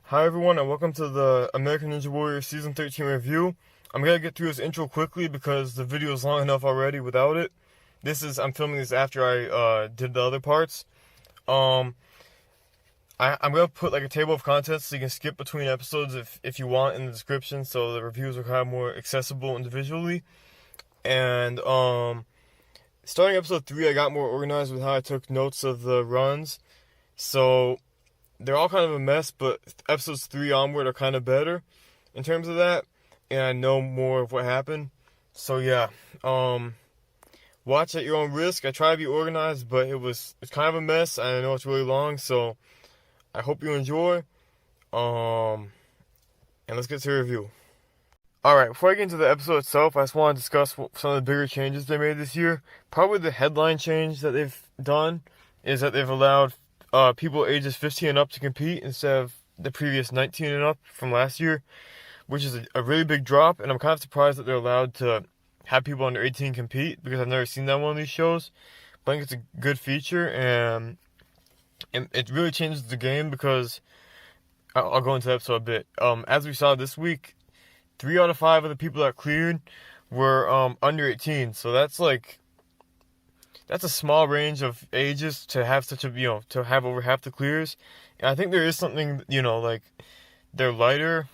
Hi everyone and welcome to the American Ninja Warrior Season 13 review. I'm going to get through this intro quickly because the video is long enough already without it. I'm filming this after I did the other parts. I'm going to put like a table of contents so you can skip between episodes if you want in the description, so the reviews are kind of more accessible individually. And starting episode 3, I got more organized with how I took notes of the runs. So they're all kind of a mess, but episodes 3 onward are kind of better in terms of that, and I know more of what happened. So yeah, watch at your own risk. I try to be organized, but it's kind of a mess, and I know it's really long, so I hope you enjoy. And let's get to the review. Alright, before I get into the episode itself, I just want to discuss some of the bigger changes they made this year. Probably the headline change that they've done is that they've allowed people ages 15 and up to compete instead of the previous 19 and up from last year, which is a really big drop, and I'm kind of surprised that they're allowed to have people under 18 compete because I've never seen that on one of these shows. But I think it's a good feature, and it really changes the game because I'll go into the episode a bit. As we saw this week, 3 out of 5 of the people that cleared were under 18, so that's a small range of ages to have to have over half the clears. And I think there is something, like they're lighter.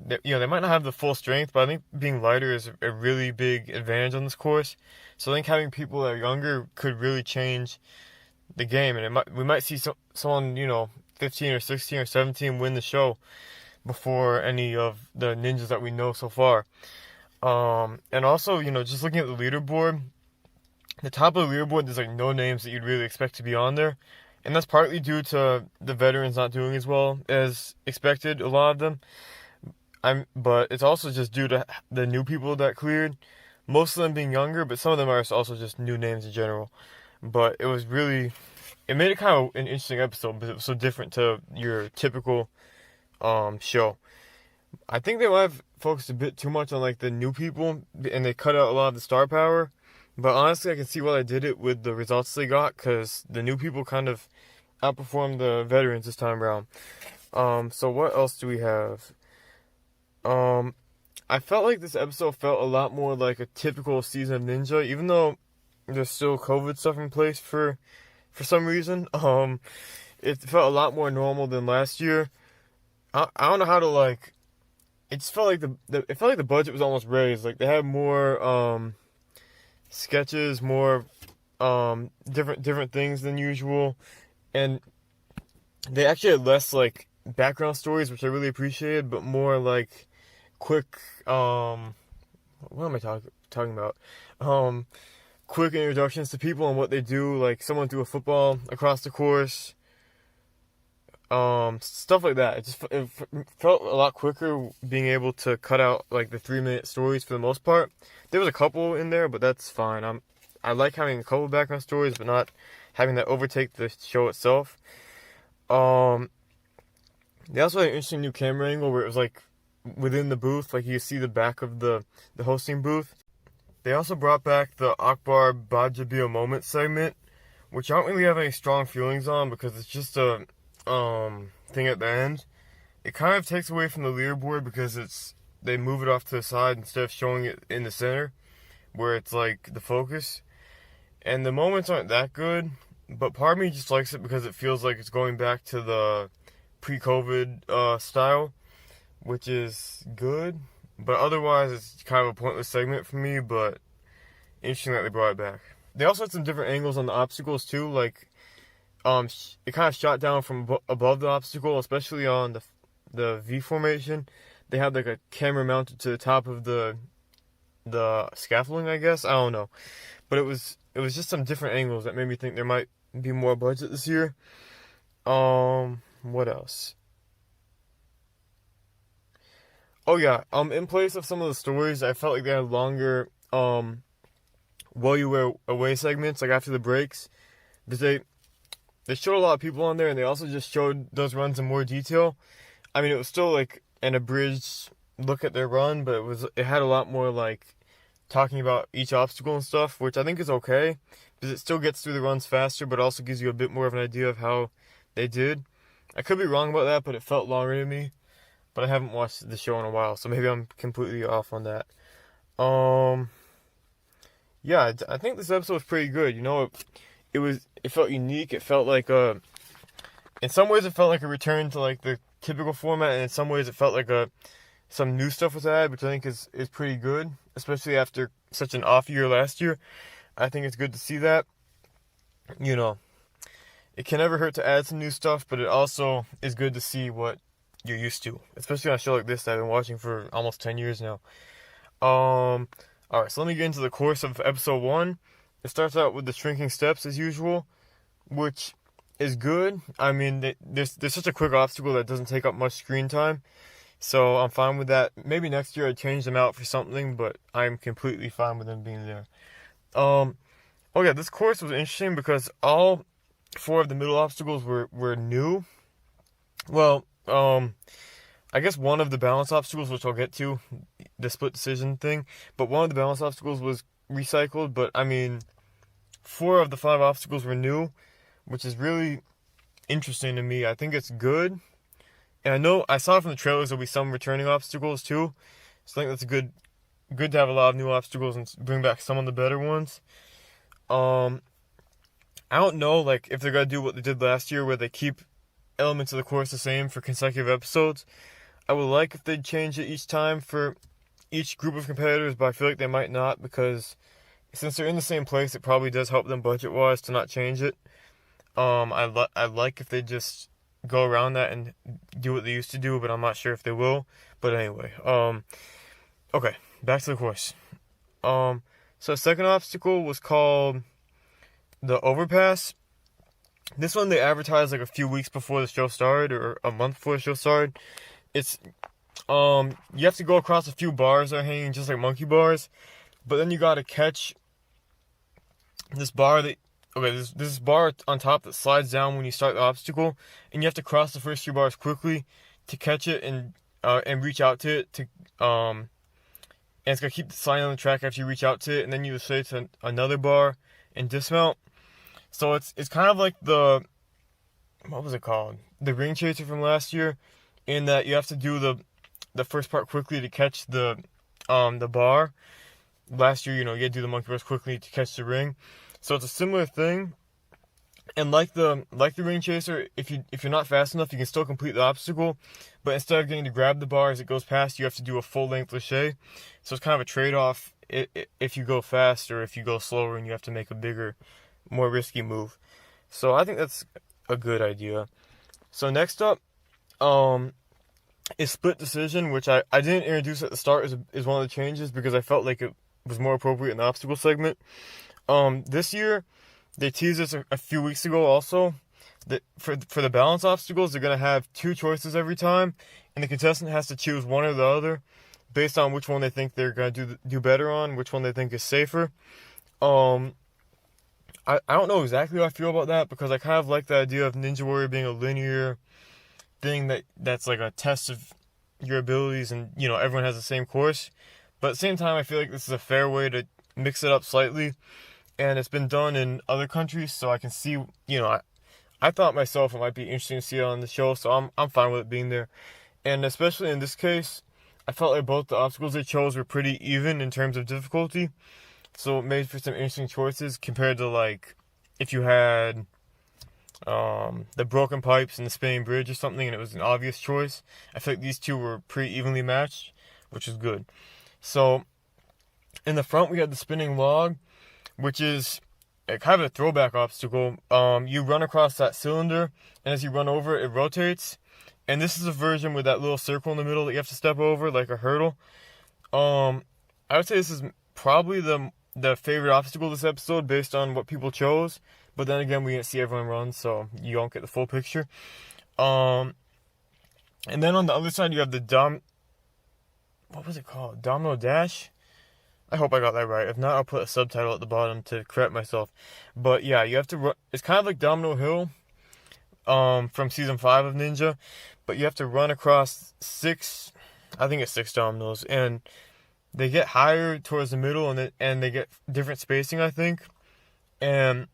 They might not have the full strength, but I think being lighter is a really big advantage on this course. So I think having people that are younger could really change the game, and we might see someone 15 or 16 or 17 win the show before any of the ninjas that we know so far. And also, just looking at the leaderboard, the top of the leaderboard, there's like no names that you'd really expect to be on there. And that's partly due to the veterans not doing as well as expected, a lot of them. But it's also just due to the new people that cleared. Most of them being younger, but some of them are also just new names in general. But it made it kind of an interesting episode, but it was so different to your typical show. I think they might have focused a bit too much on like the new people, and they cut out a lot of the star power. But honestly, I can see why they did it with the results they got, because the new people kind of outperformed the veterans this time around. So what else do we have? I felt like this episode felt a lot more like a typical season of Ninja, even though there's still COVID stuff in place for some reason. It felt a lot more normal than last year. I don't know how to like. It just felt like it felt like the budget was almost raised. Like they had more sketches, more different things than usual, and they actually had less like background stories, which I really appreciated, but more like quick what am I talking about? Quick introductions to people and what they do, like someone threw a football across the course, stuff like that. It felt a lot quicker being able to cut out like the 3-minute stories for the most part. There was a couple in there, but that's fine. I like having a couple background stories, but not having that overtake the show itself. They also had an interesting new camera angle where it was like within the booth, like you see the back of the hosting booth. They also brought back the Akbar Bajabio moment segment, which I don't really have any strong feelings on because it's just a thing at the end. It kind of takes away from the leaderboard because they move it off to the side instead of showing it in the center where it's like the focus. And the moments aren't that good, but part of me just likes it because it feels like it's going back to the pre-COVID style, which is good. But otherwise, it's kind of a pointless segment for me, but interesting that they brought it back. They also had some different angles on the obstacles too, like it kind of shot down from above the obstacle, especially on the V formation. They had like a camera mounted to the top of the scaffolding, I guess. I don't know, but it was just some different angles that made me think there might be more budget this year. What else? Oh yeah, in place of some of the stories, I felt like they had longer while you were away segments, like after the breaks, because they showed a lot of people on there, and they also just showed those runs in more detail. I mean, it was still like an abridged look at their run, but it had a lot more like talking about each obstacle and stuff, which I think is okay because it still gets through the runs faster, but also gives you a bit more of an idea of how they did. I could be wrong about that, but it felt longer to me. but I haven't watched the show in a while, so maybe I'm completely off on that. Um, yeah, I think this episode was pretty good. You know, it felt unique. It felt like in some ways it felt like a return to like the typical format, and in some ways it felt like some new stuff was added, which I think is pretty good, especially after such an off year last year. I think it's good to see that. You know, it can never hurt to add some new stuff, but it also is good to see what you're used to, especially on a show like this that I've been watching for almost 10 years now. Alright, so let me get into the course of episode 1. It starts out with the shrinking steps as usual, which is good. I mean, there's such a quick obstacle that doesn't take up much screen time, so I'm fine with that. Maybe next year I'd change them out for something, but I'm completely fine with them being there. Oh yeah, this course was interesting because all 4 of the middle obstacles were new. Well, I guess one of the balance obstacles, which I'll get to, the split decision thing, but one of the balance obstacles was recycled, but I mean, 4 of the 5 obstacles were new, which is really interesting to me. I think it's good. And I know, I saw from the trailers there'll be some returning obstacles too, so I think that's good to have a lot of new obstacles and bring back some of the better ones. I don't know, like, if they're gonna do what they did last year, where they keep elements of the course the same for consecutive episodes. I would like if they'd change it each time for each group of competitors, but I feel like they might not, because since they're in the same place, it probably does help them budget-wise to not change it. I'd like if they just go around that and do what they used to do, but I'm not sure if they will. But anyway, okay, back to the course. So the second obstacle was called the overpass. This one they advertised like a few weeks before the show started, or a month before the show started. It's you have to go across a few bars that are hanging just like monkey bars, but then you gotta catch this bar this bar on top that slides down when you start the obstacle, and you have to cross the first few bars quickly to catch it and reach out to it and it's gonna keep sliding on the track after you reach out to it, and then you sway to another bar and dismount. So it's kind of like what was it called? The ring chaser from last year, in that you have to do the first part quickly to catch the bar. Last year, you had to do the monkey bars quickly to catch the ring. So it's a similar thing. And like the ring chaser, if you're not fast enough, you can still complete the obstacle, but instead of getting to grab the bar as it goes past, you have to do a full length lâché. So it's kind of a trade-off if you go fast or if you go slower and you have to make a bigger, more risky move. So I think that's a good idea. So next up is split decision, which I didn't introduce at the start is one of the changes because I felt like it was more appropriate in the obstacle segment. This year they teased us a few weeks ago also that for the balance obstacles, they're going to have 2 choices every time, and the contestant has to choose one or the other based on which one they think they're going to do better on, which one they think is safer. I don't know exactly how I feel about that, because I kind of like the idea of Ninja Warrior being a linear thing that's like a test of your abilities, and everyone has the same course. But at the same time, I feel like this is a fair way to mix it up slightly, and it's been done in other countries, so I can see, I thought myself it might be interesting to see it on the show, so I'm fine with it being there. And especially in this case, I felt like both the obstacles they chose were pretty even in terms of difficulty, so it made for some interesting choices compared to like if you had the broken pipes and the spinning bridge or something and it was an obvious choice. I feel like these 2 were pretty evenly matched, which is good. So in the front we had the spinning log, which is kind of a throwback obstacle. You run across that cylinder, and as you run over it rotates. And this is a version with that little circle in the middle that you have to step over, like a hurdle. I would say this is probably the favorite obstacle this episode based on what people chose. But then again, we didn't see everyone run, so you don't get the full picture. And then on the other side, you have the what was it called? Domino Dash? I hope I got that right. If not, I'll put a subtitle at the bottom to correct myself. But yeah, you have to run. It's kind of like Domino Hill from season 5 of Ninja, but you have to run across 6 dominoes, and they get higher towards the middle, and they get different spacing, I think. And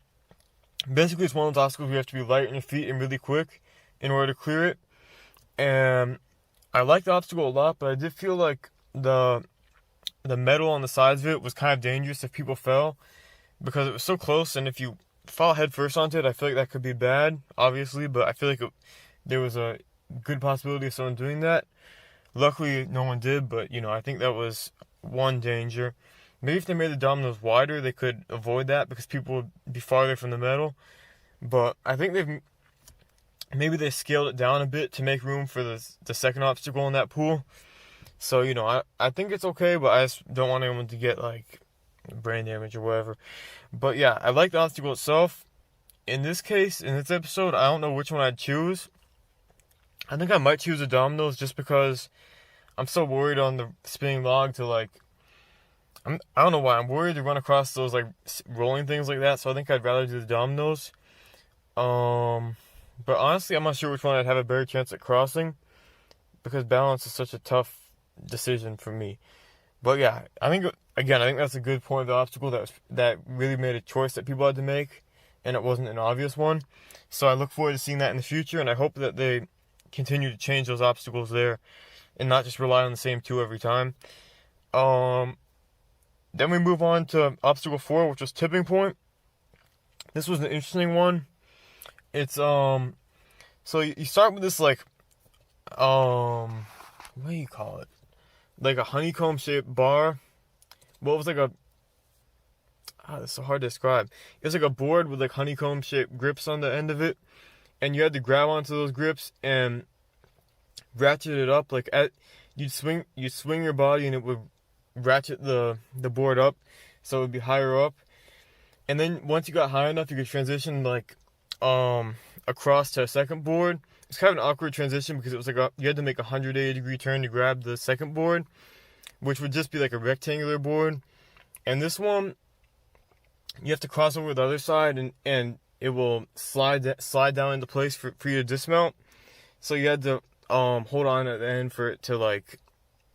basically, it's one of those obstacles where you have to be light on your feet and really quick in order to clear it. And I liked the obstacle a lot, but I did feel like the metal on the sides of it was kind of dangerous if people fell because it was so close, and if you fall head first onto it, I feel like that could be bad, obviously, but I feel like there was a good possibility of someone doing that. Luckily, no one did, but, I think that was one danger. Maybe if they made the dominoes wider, they could avoid that because people would be farther from the metal. But I think maybe they scaled it down a bit to make room for the second obstacle in that pool. So, I think it's okay, but I just don't want anyone to get, like, brain damage or whatever. But yeah, I like the obstacle itself. In this case, in this episode, I don't know which one I'd choose. I think I might choose the dominoes just because I'm so worried on the spinning log to, like, I don't know why. I'm worried to run across those, like, rolling things like that, so I think I'd rather do the dominoes. But honestly, I'm not sure which one I'd have a better chance at crossing because balance is such a tough decision for me. But yeah, I think that's a good point of the obstacle that really made a choice that people had to make, and it wasn't an obvious one. So I look forward to seeing that in the future, and I hope that they continue to change those obstacles there and not just rely on the same two every time. Then we move on to obstacle 4, which was tipping point. This was an interesting one. It's so you start with this, like, what do you call it? Like a honeycomb shaped bar. Well, it was like it's so hard to describe. It was like a board with like honeycomb shaped grips on the end of it, and you had to grab onto those grips and ratchet it up. Like you'd swing your body, and it would ratchet the board up, so it would be higher up. And then once you got high enough, you could transition like across to a second board. It's kind of an awkward transition because it was like you had to make a 180-degree turn to grab the second board, which would just be like a rectangular board. And this one, you have to cross over the other side, and it will slide down into place for you to dismount. So you had to hold on at the end for it to like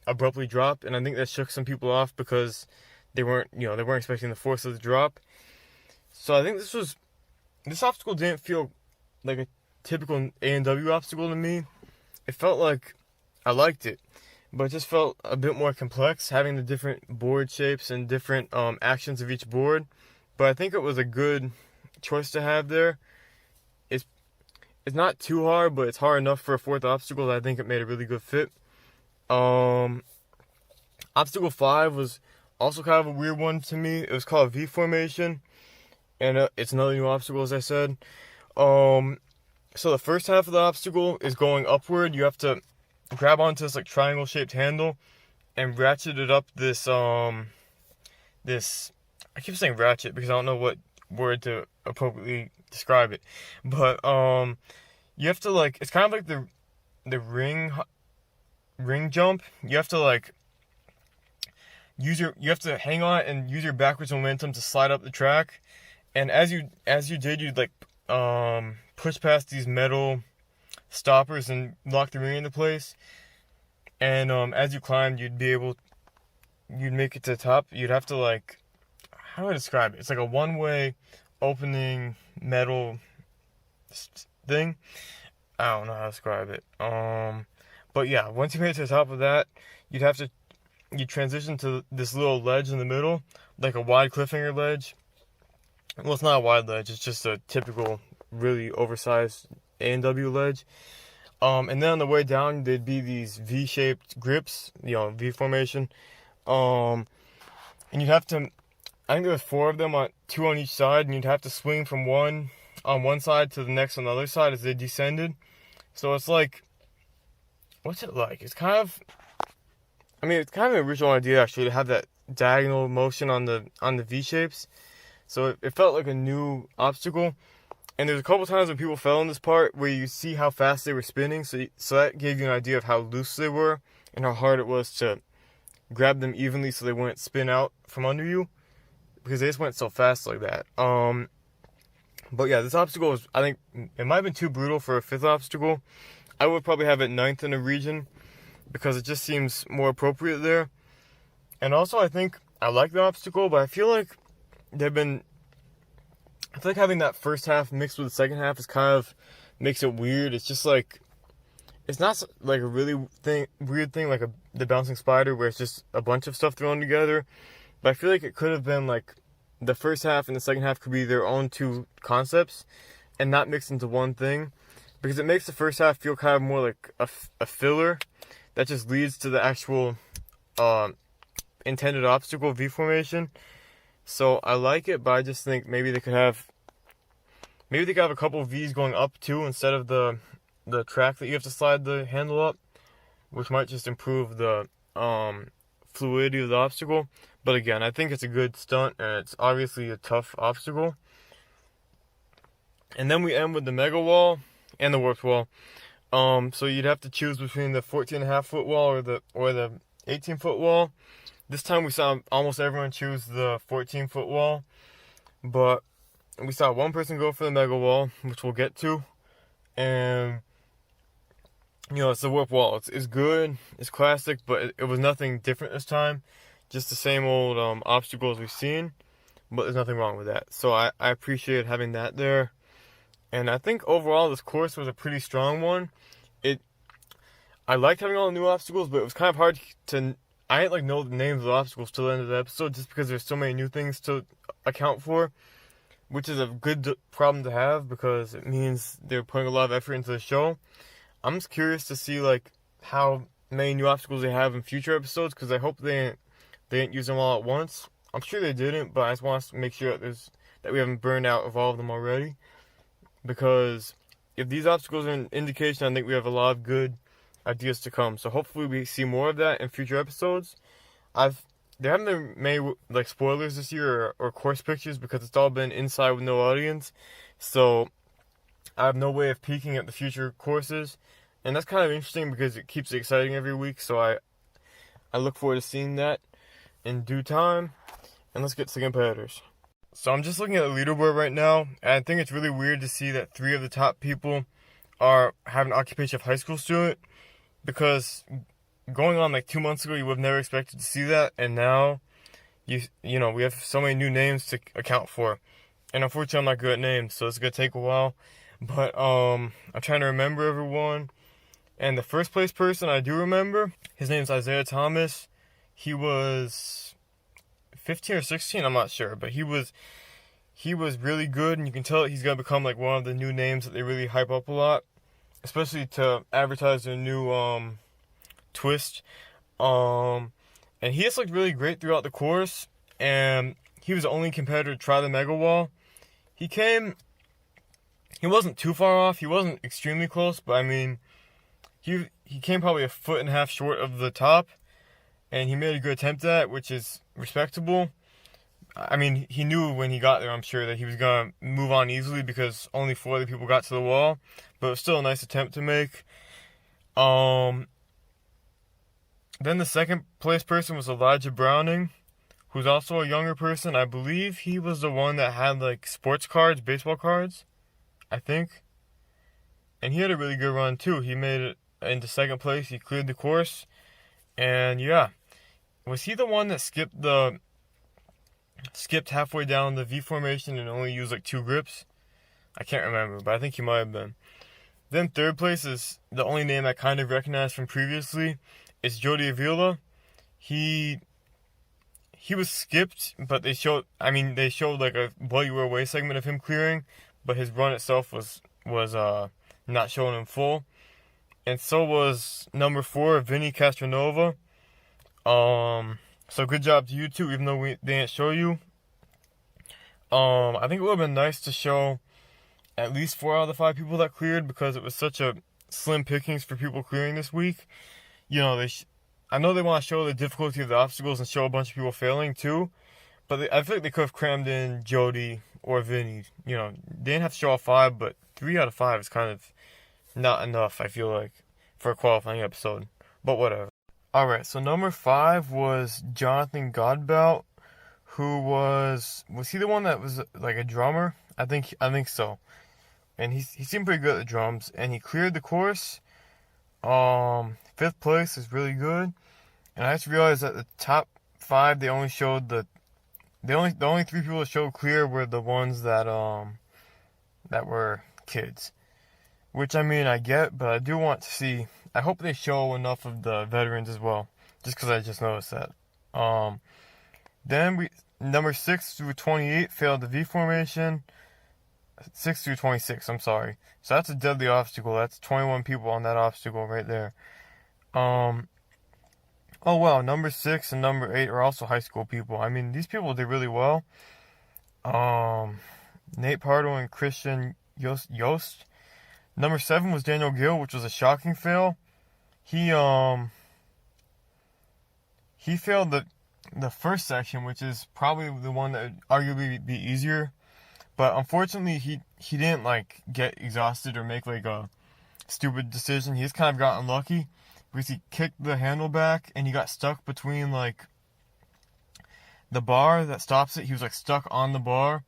abruptly drop, and I think that shook some people off because they weren't expecting the force of the drop. So I think this obstacle didn't feel like a typical A&W obstacle to me. It felt like I liked it, but it just felt a bit more complex, having the different board shapes and different actions of each board. But I think it was a good choice to have there. It's not too hard, but it's hard enough for a fourth obstacle that I think it made a really good fit. Obstacle 5 was also kind of a weird one to me. It was called V formation, and it's another new obstacle, as I said. So the first half of the obstacle is going upward. You have to grab onto this like triangle shaped handle and ratchet it up this I keep saying ratchet because I don't know what word to appropriately describe it. But you have to like, it's kind of like the ring jump. You have to like you have to hang on and use your backwards momentum to slide up the track. And as you did, you'd like push past these metal stoppers and lock the ring into place. And as you climbed, you'd make it to the top. You'd have to like, how do I describe it? It's like a one-way opening metal thing. I don't know how to describe it. But yeah, once you made it to the top of that, you transition to this little ledge in the middle, like a wide cliffhanger ledge. Well, it's not a wide ledge, it's just a typical, really oversized A&W ledge. And then on the way down, there'd be these V-shaped grips, V formation. And you'd have to, I think there was 4 of them, 2 on each side, and you'd have to swing from one on one side to the next on the other side as they descended. So it's like, what's it like? It's kind of an original idea actually to have that diagonal motion on the V-shapes. So it felt like a new obstacle. And there's a couple times when people fell in this part where you see how fast they were spinning. So that gave you an idea of how loose they were and how hard it was to grab them evenly so they wouldn't spin out from under you, because they just went so fast like that. But yeah, this obstacle was, I think, it might have been too brutal for a 5th obstacle. I would probably have it 9th in a region because it just seems more appropriate there. And also, I think I like the obstacle, but I feel like having that first half mixed with the second half is kind of makes it weird. It's just like, it's not like a really weird thing like the bouncing spider where it's just a bunch of stuff thrown together. But I feel like it could have been like the first half and the second half could be their own two concepts and not mixed into one thing, because it makes the first half feel kind of more like a filler that just leads to the actual intended obstacle V formation. So I like it, but I just think maybe they could have a couple of V's going up too instead of the track that you have to slide the handle up, which might just improve the fluidity of the obstacle. But again, I think it's a good stunt, and it's obviously a tough obstacle. And then we end with the mega wall and the warped wall. So you'd have to choose between the 14.5-foot wall or the 18-foot wall. This time we saw almost everyone choose the 14-foot wall, but we saw one person go for the mega wall, which we'll get to. And it's the warp wall. It's good, it's classic, but it was nothing different this time. Just the same old obstacles we've seen, but there's nothing wrong with that. So I appreciate having that there. And I think overall this course was a pretty strong one. I liked having all the new obstacles, but it was kind of hard to... I didn't know the names of the obstacles till the end of the episode, just because there's so many new things to account for, which is a good problem to have because it means they're putting a lot of effort into the show. I'm just curious to see how many new obstacles they have in future episodes, because I hope they didn't use them all at once. I'm sure they didn't, but I just want to make sure that we haven't burned out of all of them already. Because if these obstacles are an indication, I think we have a lot of good ideas to come. So hopefully we see more of that in future episodes. There haven't been many spoilers this year or course pictures because it's all been inside with no audience. So I have no way of peeking at the future courses, and that's kind of interesting because it keeps it exciting every week. So I look forward to seeing that in due time. And let's get to the competitors. So I'm just looking at the leaderboard right now, and I think it's really weird to see that 3 of the top people have an occupation of high school student, because going on 2 months ago you would have never expected to see that, and now we have so many new names to account for, and unfortunately I'm not good at names, so it's gonna take a while. But I'm trying to remember everyone, and the first place person I do remember, his name's Isaiah Thomas. He was 15 or 16, I'm not sure, but he was really good, and you can tell that he's gonna become one of the new names that they really hype up a lot, especially to advertise their new twist. And he just looked really great throughout the course, and he was the only competitor to try the mega wall. He wasn't too far off, he wasn't extremely close, but I mean, he came probably a foot and a half short of the top, and he made a good attempt at it, which is respectable. I mean, he knew when he got there, I'm sure, that he was going to move on easily because only 4 other people got to the wall, but it was still a nice attempt to make. Then the second place person was Elijah Browning, who's also a younger person. I believe he was the one that had sports cards, baseball cards, I think. And he had a really good run too. He made it into second place. He cleared the course. And yeah, was he the one that skipped halfway down the V formation and only used 2 grips? I can't remember, but I think he might have been. Then third place is the only name I kind of recognized from previously. It's Jody Avila. He was skipped, but they showed a while you were away segment of him clearing, but his run itself was not shown in full. And so was number 4, Vinny Castronova. So good job to you two, even though they didn't show you. I think it would have been nice to show at least 4 out of the 5 people that cleared, because it was such a slim pickings for people clearing this week. I know they want to show the difficulty of the obstacles and show a bunch of people failing too, but I feel like they could have crammed in Jody or Vinny. They didn't have to show all 5, but 3 out of 5 is kind of not enough, I feel like, for a qualifying episode. But whatever. Alright, so number 5 was Jonathan Godbout, who was he the one that was a drummer? I think so. And he seemed pretty good at the drums, and he cleared the course. 5th place is really good. And I just realized that the top 5, they only showed the only 3 people that showed clear were the ones that were kids. Which, I mean, I get, but I do want to see I hope they show enough of the veterans as well, just because I just noticed that. Then number 6 through 28 failed the V formation. 6 through 26, I'm sorry. So that's a deadly obstacle. That's 21 people on that obstacle right there. Oh wow, number 6 and number 8 are also high school people. I mean, these people did really well. Nate Pardo and Christian Yost. Number 7 was Daniel Gill, which was a shocking fail. He failed the first section, which is probably the one that would arguably be easier. But unfortunately, he didn't like get exhausted or make like a stupid decision. He just kind of got unlucky because he kicked the handle back and he got stuck between like the bar that stops it. He was like stuck on the bar,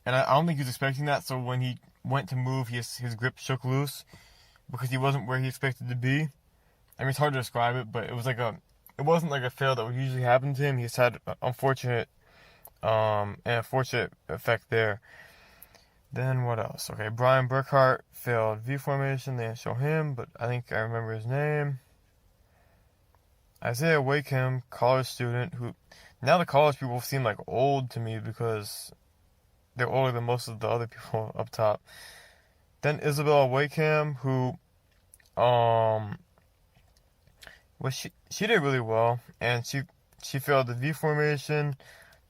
and I don't think he was expecting that. So when he went to move, his grip shook loose because he wasn't where he expected to be. I mean, it's hard to describe it, but it wasn't like a fail that would usually happen to him. He just had an unfortunate effect there. Then what else? Okay, Brian Burkhart failed V formation. They didn't show him, but I think I remember his name. Isaiah Wakeham, college student, who now the college people seem like old to me because they're older than most of the other people up top. Then Isabel Wakeham, who she did really well, and she failed the V formation,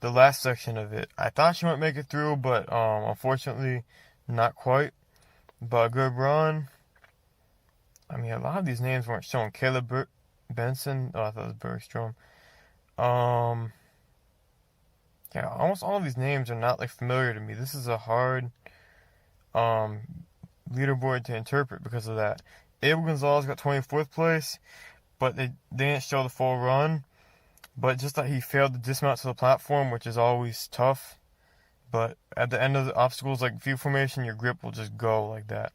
the last section of it. I thought she might make it through, but unfortunately not quite. But a good run. I mean, a lot of these names weren't shown. Caleb Benson. Oh, I thought it was Bergstrom. Yeah, almost all of these names are not like familiar to me. This is a hard leaderboard to interpret because of that. Abel Gonzalez got 24th place, but they didn't show the full run. But just that he failed to dismount to the platform, which is always tough. But at the end of the obstacles like V formation, your grip will just go like that.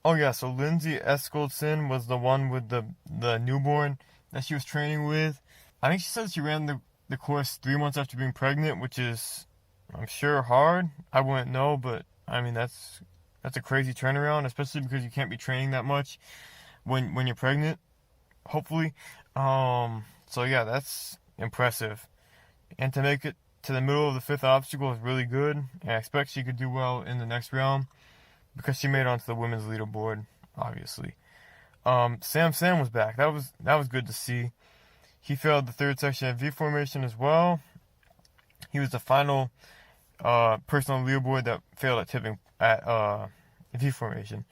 Oh yeah, so Lindsay Eskeldson was the one with the newborn that she was training with. I think she said she ran the course 3 months after being pregnant, which is, I'm sure, hard. I wouldn't know, but I mean that's a crazy turnaround, especially because you can't be training that much when you're pregnant. Hopefully, so yeah, that's impressive. And to make it to the middle of the 5th obstacle is really good. And I expect she could do well in the next round because she made it onto the women's leaderboard, obviously. Sam was back. That was good to see. He failed the 3rd section of V formation as well. He was the final person on the leaderboard that failed at V formation.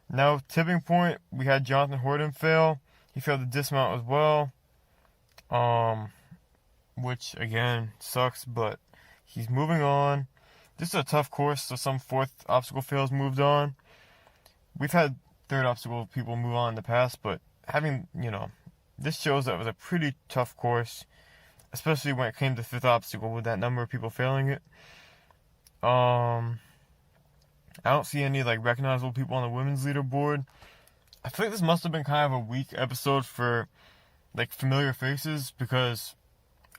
Now, tipping point, we had Jonathan Horton fail. He failed the dismount as well. Which again sucks, but he's moving on. This is a tough course, so some 4th obstacle fails moved on. We've had 3rd obstacle people move on in the past, but having, this shows that it was a pretty tough course, especially when it came to 5th obstacle with that number of people failing it. I don't see any like recognizable people on the women's leaderboard. I feel like this must have been kind of a weak episode for like familiar faces because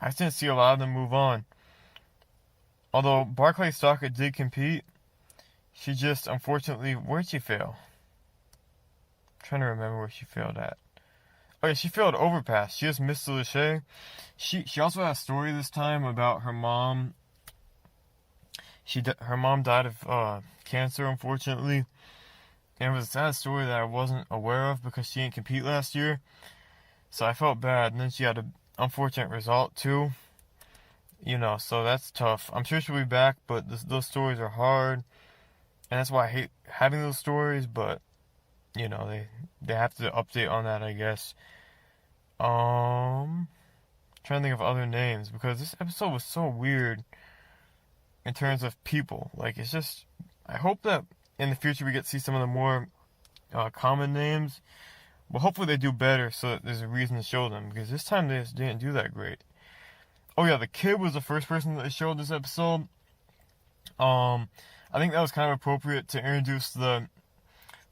I didn't see a lot of them move on. Although Barclay Stockett did compete, she just unfortunately, where'd she fail? I'm trying to remember where she failed at. Oh yeah, she failed overpass. She just missed the Lachey. She also had a story this time about her mom. Her mom died of cancer, unfortunately. And it was a sad story that I wasn't aware of because she didn't compete last year. So I felt bad. And then she had an unfortunate result too. So that's tough. I'm sure she'll be back, but those stories are hard. And that's why I hate having those stories, but, they have to update on that, I guess. Trying to think of other names because this episode was so weird in terms of people. Like, it's just, I hope that in the future we get to see some of the more common names. Well, hopefully they do better so that there's a reason to show them because this time they just didn't do that great. Oh yeah, the kid was the first person that they showed this episode. I think that was kind of appropriate to introduce the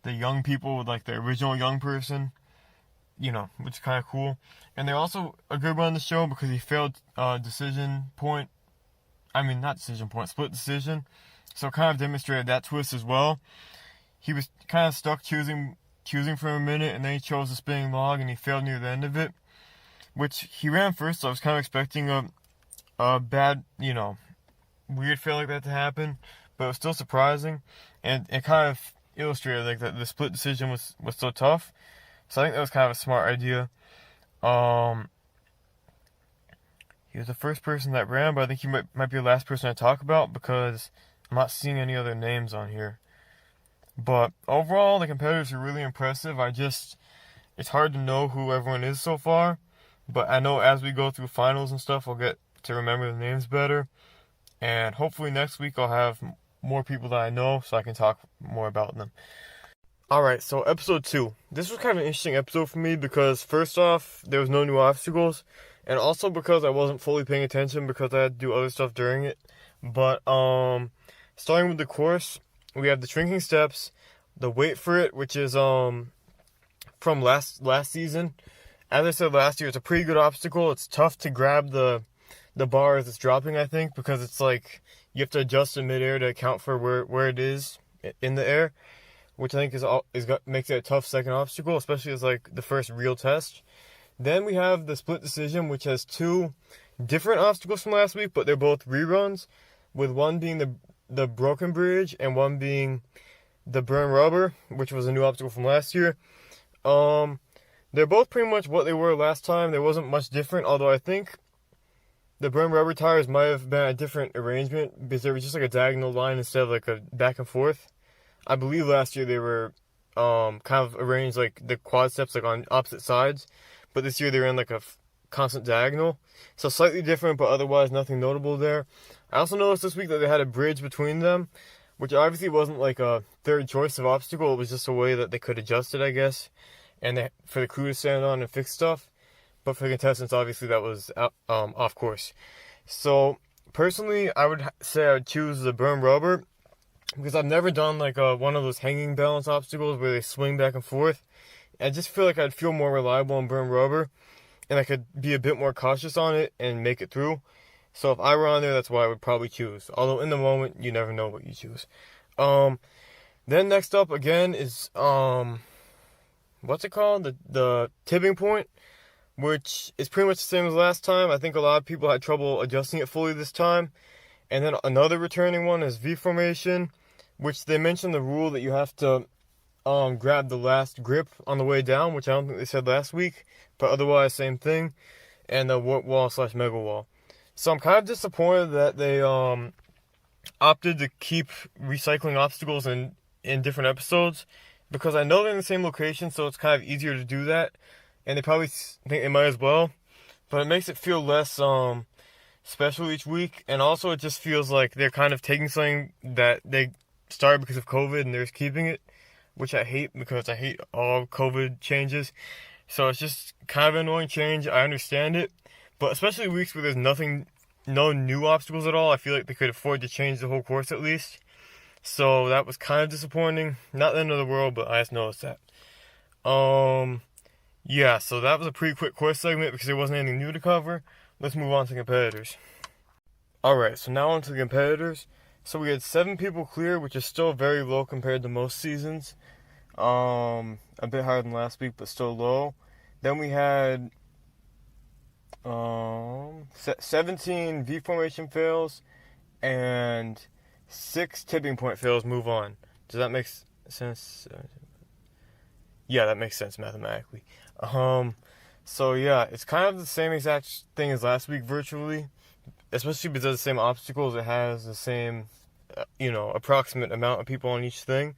young people with like the original young person, which is kind of cool. And they're also a good run to show because he failed split decision. So it kind of demonstrated that twist as well. He was kind of stuck choosing choosing for a minute, and then he chose the spinning log, and he failed near the end of it. Which he ran first, so I was kind of expecting a bad, weird fail like that to happen, but it was still surprising, and it kind of illustrated like that the split decision was so tough. So I think that was kind of a smart idea. He was the first person that ran, but I think he might be the last person to talk about because I'm not seeing any other names on here. But overall, the competitors are really impressive. It's hard to know who everyone is so far, but I know as we go through finals and stuff, I'll get to remember the names better. And hopefully next week I'll have more people that I know so I can talk more about them. Alright, so episode 2. This was kind of an interesting episode for me because first off, there was no new obstacles, and also because I wasn't fully paying attention because I had to do other stuff during it. But starting with the course, we have the shrinking steps, the wait for it, which is from last season. As I said last year, it's a pretty good obstacle. It's tough to grab the bar as it's dropping, I think, because it's like you have to adjust in midair to account for where it is in the air, which I think makes it a tough second obstacle, especially as like the first real test. Then we have the split decision, which has 2 different obstacles from last week, but they're both reruns, with one being the broken bridge and one being the burn rubber, which was a new obstacle from last year. They're both pretty much what they were last time. There wasn't much different, although I think the burn rubber tires might have been a different arrangement because there was just like a diagonal line instead of like a back and forth. I believe last year they were kind of arranged like the quad steps like on opposite sides, but this year they're in like a constant diagonal. So slightly different, but otherwise nothing notable there. I also noticed this week that they had a bridge between them, which obviously wasn't like a third choice of obstacle. It was just a way that they could adjust it, I guess, and for the crew to stand on and fix stuff. But for the contestants, obviously that was off course. So personally, I would say I would choose the burn rubber because I've never done like one of those hanging balance obstacles where they swing back and forth. I just feel like I'd feel more reliable on burn rubber, and I could be a bit more cautious on it and make it through. So if I were on there, that's what I would probably choose. Although in the moment, you never know what you choose. Then next up again is what's it called? The tipping point, which is pretty much the same as last time. I think a lot of people had trouble adjusting it fully this time. And then another returning one is V formation, which they mentioned the rule that you have to grab the last grip on the way down, which I don't think they said last week, but otherwise same thing. And the warp wall / mega wall. So I'm kind of disappointed that they opted to keep recycling obstacles in different episodes, because I know they're in the same location, so it's kind of easier to do that, and they probably think they might as well, but it makes it feel less special each week. And also it just feels like they're kind of taking something that they started because of COVID and they're just keeping it, which I hate because I hate all COVID changes. So it's just kind of an annoying change. I understand it, but especially weeks where there's no new obstacles at all, I feel like they could afford to change the whole course at least. So that was kind of disappointing. Not the end of the world, but I just noticed that. Yeah, so that was a pretty quick course segment because there wasn't anything new to cover. Let's move on to competitors. Alright, so now on to the competitors. So we had 7 people clear, which is still very low compared to most seasons. A bit higher than last week, but still low. Then we had 17 V formation fails and 6 tipping point fails move on. Does that make sense? Yeah, that makes sense mathematically. So yeah, it's kind of the same exact thing as last week virtually, especially because it does the same obstacles. It has the same, approximate amount of people on each thing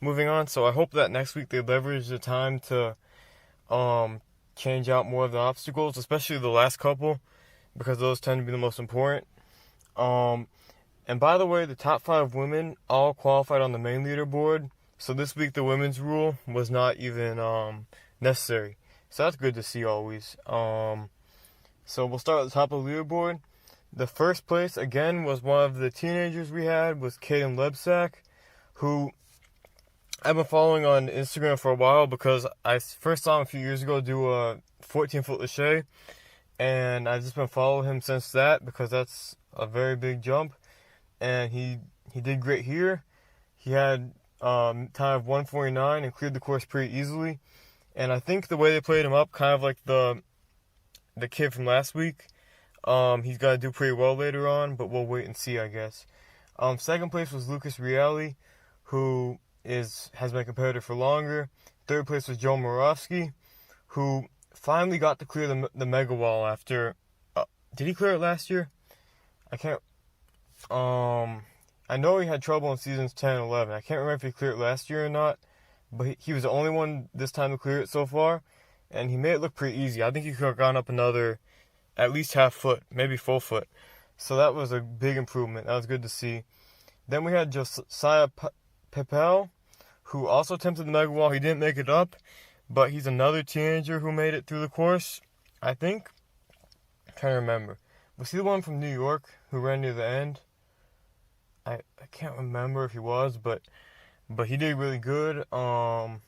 moving on. So I hope that next week they leverage the time to change out more of the obstacles, especially the last couple, because those tend to be the most important. And by the way, the top 5 women all qualified on the main leaderboard. So this week the women's rule was not even necessary. So that's good to see always. So we'll start at the top of the leaderboard. The first place, again, was one of the teenagers we had, was Kaden Lebsack, who I've been following on Instagram for a while because I first saw him a few years ago do a 14-foot lache, and I've just been following him since that because that's a very big jump, and he did great here. He had time of 1:49 and cleared the course pretty easily. And I think the way they played him up, kind of like the kid from last week, he's got to do pretty well later on, but we'll wait and see, I guess. Second place was Lucas Reale, who has been a competitor for longer. Third place was Joe Moravsky, who finally got to clear the mega wall after. Did he clear it last year? I can't. I know he had trouble in seasons 10 and 11. I can't remember if he cleared it last year or not, but he was the only one this time to clear it so far, and he made it look pretty easy. I think he could have gone up another, at least half foot, maybe full foot. So that was a big improvement. That was good to see. Then we had Josiah Pepel, who also attempted the mega wall. He didn't make it up, but he's another teenager who made it through the course, I think. I'm trying to remember. Was he the one from New York who ran near the end? I can't remember if he was, but he did really good. Then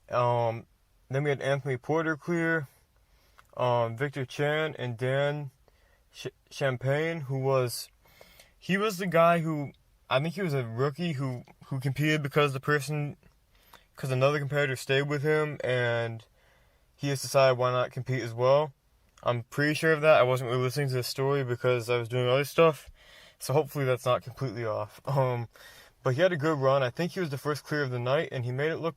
we had Anthony Porter clear, Victor Chan and Dan Champagne, who was the guy who, I think he was a rookie who competed because another competitor stayed with him and he has decided why not compete as well. I'm pretty sure of that. I wasn't really listening to the story because I was doing other stuff, so hopefully that's not completely off. But he had a good run. I think he was the first clear of the night, and he made it look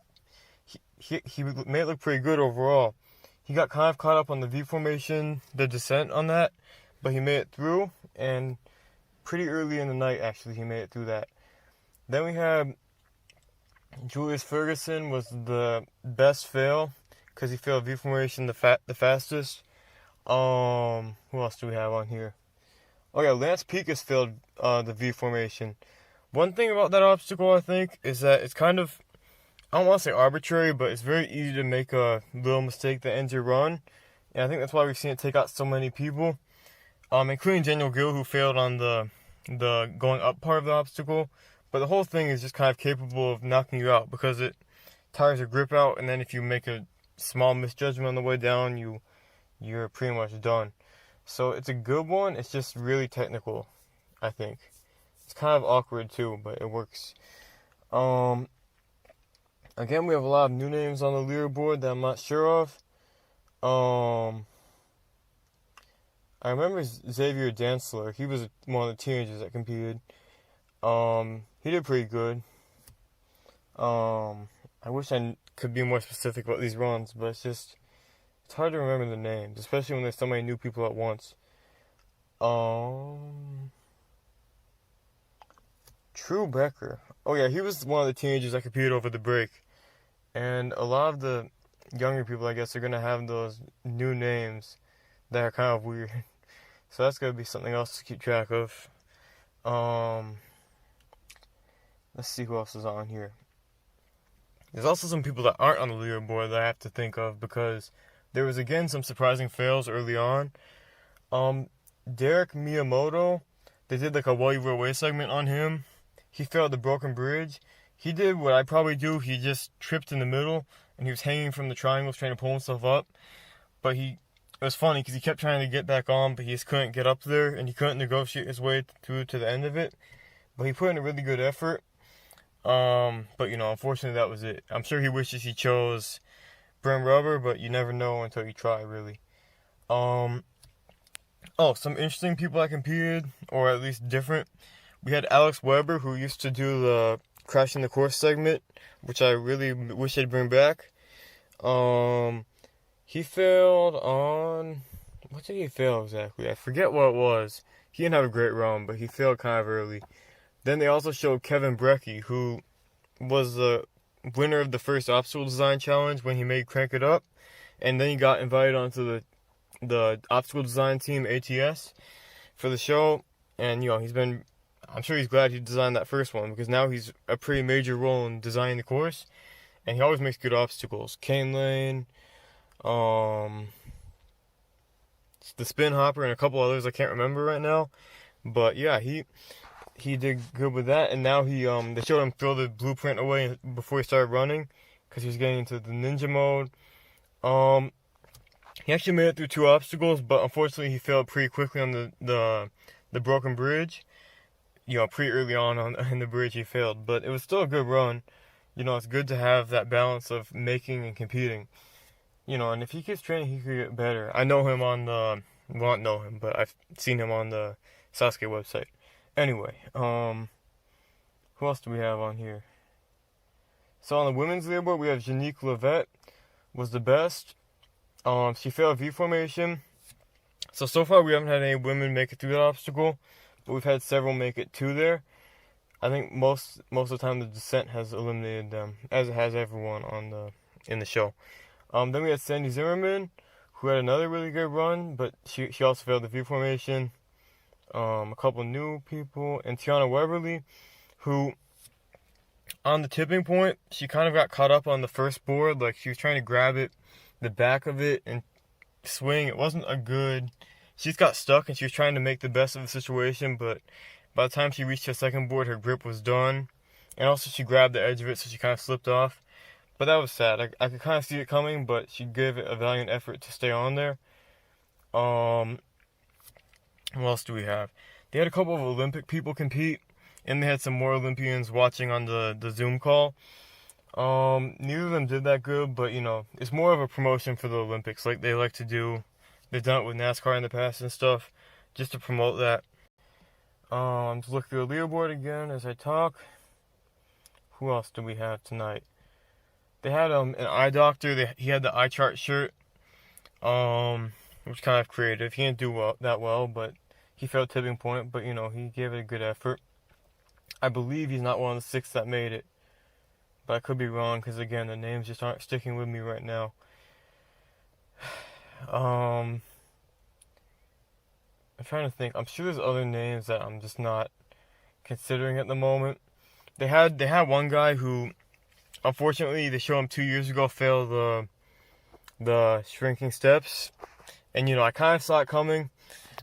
he made it look pretty good overall. He got kind of caught up on the V formation, the descent on that, but he made it through, and pretty early in the night actually he made it through that. Then we had Julius Ferguson was the best fail because he failed V formation the fastest. Who else do we have on here? Oh yeah, Lance Pekus failed the V formation. One thing about that obstacle, I think, is that it's kind of, I don't want to say arbitrary, but it's very easy to make a little mistake that ends your run. And I think that's why we've seen it take out so many people, including Daniel Gill, who failed on the going up part of the obstacle. But the whole thing is just kind of capable of knocking you out because it tires your grip out, and then if you make a small misjudgment on the way down, you're pretty much done. So it's a good one. It's just really technical, I think. It's kind of awkward too, but it works. Again, we have a lot of new names on the leaderboard that I'm not sure of. I remember Xavier Dantzler. He was one of the teenagers that competed. He did pretty good. I wish I could be more specific about these runs, but it's hard to remember the names, especially when there's so many new people at once. True Becker. Oh yeah, he was one of the teenagers that competed over the break. And a lot of the younger people, I guess, are going to have those new names that are kind of weird. So that's going to be something else to keep track of. Let's see who else is on here. There's also some people that aren't on the leaderboard that I have to think of because there was, again, some surprising fails early on. Derek Miyamoto, they did like a While You Were Away segment on him. He failed the broken bridge. He did what I probably do. He just tripped in the middle, and he was hanging from the triangles trying to pull himself up. But it was funny because he kept trying to get back on, but he just couldn't get up there, and he couldn't negotiate his way through to the end of it. But he put in a really good effort. But, unfortunately that was it. I'm sure he wishes he chose Brim Rubber, but you never know until you try, really. Some interesting people that competed, or at least different. We had Alex Weber, who used to do the Crashing the Course segment, which I really wish they'd bring back. He failed on... What did he fail exactly? I forget what it was. He didn't have a great run, but he failed kind of early. Then they also showed Kevin Brecky, who was the winner of the first obstacle design challenge when he made Crank It Up. And then he got invited onto the obstacle design team, ATS, for the show. And, I'm sure he's glad he designed that first one because now he's a pretty major role in designing the course. And he always makes good obstacles. Cane Lane, the Spin Hopper, and a couple others I can't remember right now. But yeah, he did good with that. And now they showed him throw the blueprint away before he started running because he was getting into the ninja mode. He actually made it through 2 obstacles, but unfortunately he failed pretty quickly on the broken bridge. pretty early on in the bridge he failed, but it was still a good run. It's good to have that balance of making and competing. And if he keeps training, he could get better. I know him on the, well, not know him, but I've seen him on the Sasuke website. Anyway, who else do we have on here? So on the women's leaderboard, we have Janique Levette was the best. She failed V formation. So far we haven't had any women make it through that obstacle, but we've had several make it to there. I think most of the time the descent has eliminated them, as it has everyone in the show. Then we had Sandy Zimmerman, who had another really good run, but she also failed the V formation. A couple new people, and Tiana Weberly, who on the tipping point, she kind of got caught up on the first board. Like, she was trying to grab the back of it and swing. It wasn't a good. She just got stuck, and she was trying to make the best of the situation, but by the time she reached her second board, her grip was done. And also she grabbed the edge of it, so she kind of slipped off. But that was sad. I could kind of see it coming, but she gave it a valiant effort to stay on there. What else do we have? They had a couple of Olympic people compete, and they had some more Olympians watching on the Zoom call. Neither of them did that good, but it's more of a promotion for the Olympics, like they like to do. They've done it with NASCAR in the past and stuff, just to promote that. Just look through the leaderboard again as I talk. Who else do we have tonight? They had an eye doctor. He had the eye chart shirt, which kind of creative. He didn't do that well, but he failed tipping point. But he gave it a good effort. I believe he's not one of the 6 that made it, but I could be wrong because again the names just aren't sticking with me right now. I'm trying to think. I'm sure there's other names that I'm just not considering at the moment. They had one guy who, unfortunately, they showed him 2 years ago failed the shrinking steps, and I kind of saw it coming,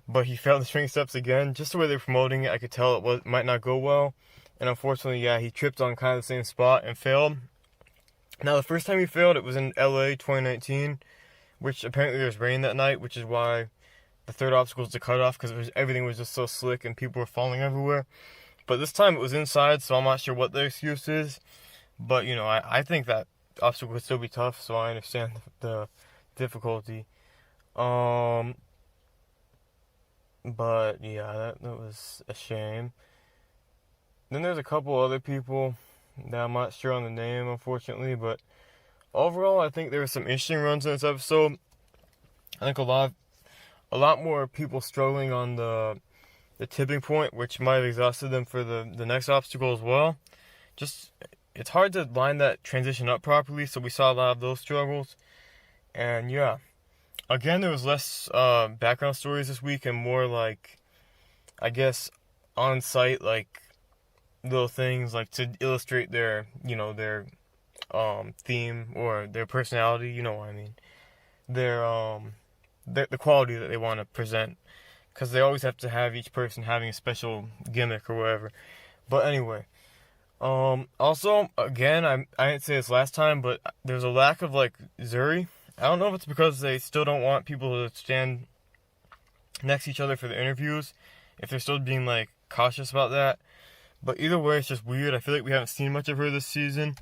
but he failed the shrinking steps again. Just the way they're promoting it, I could tell it might not go well, and unfortunately, yeah, he tripped on kind of the same spot and failed. Now, the first time he failed, it was in LA 2019, which apparently there was rain that night, which is why the third obstacle was the cutoff, because everything was just so slick and people were falling everywhere. But this time it was inside, so I'm not sure what the excuse is. But, I think that obstacle would still be tough, so I understand the difficulty. But, yeah, that was a shame. Then there's a couple other people that I'm not sure on the name, unfortunately. But overall, I think there were some interesting runs in this episode. I think a lot more people struggling on the tipping point, which might have exhausted them for the next obstacle as well. Just, it's hard to line that transition up properly, so we saw a lot of those struggles. And yeah, again, there was less background stories this week and more like, I guess, on-site, like, little things like to illustrate their theme or their personality, you know what I mean. The quality that they want to present, because they always have to have each person having a special gimmick or whatever. But anyway, also, again, I didn't say this last time, but there's a lack of like Zuri. I don't know if it's because they still don't want people to stand next to each other for the interviews, if they're still being like cautious about that. But either way, it's just weird. I feel like we haven't seen much of her this season,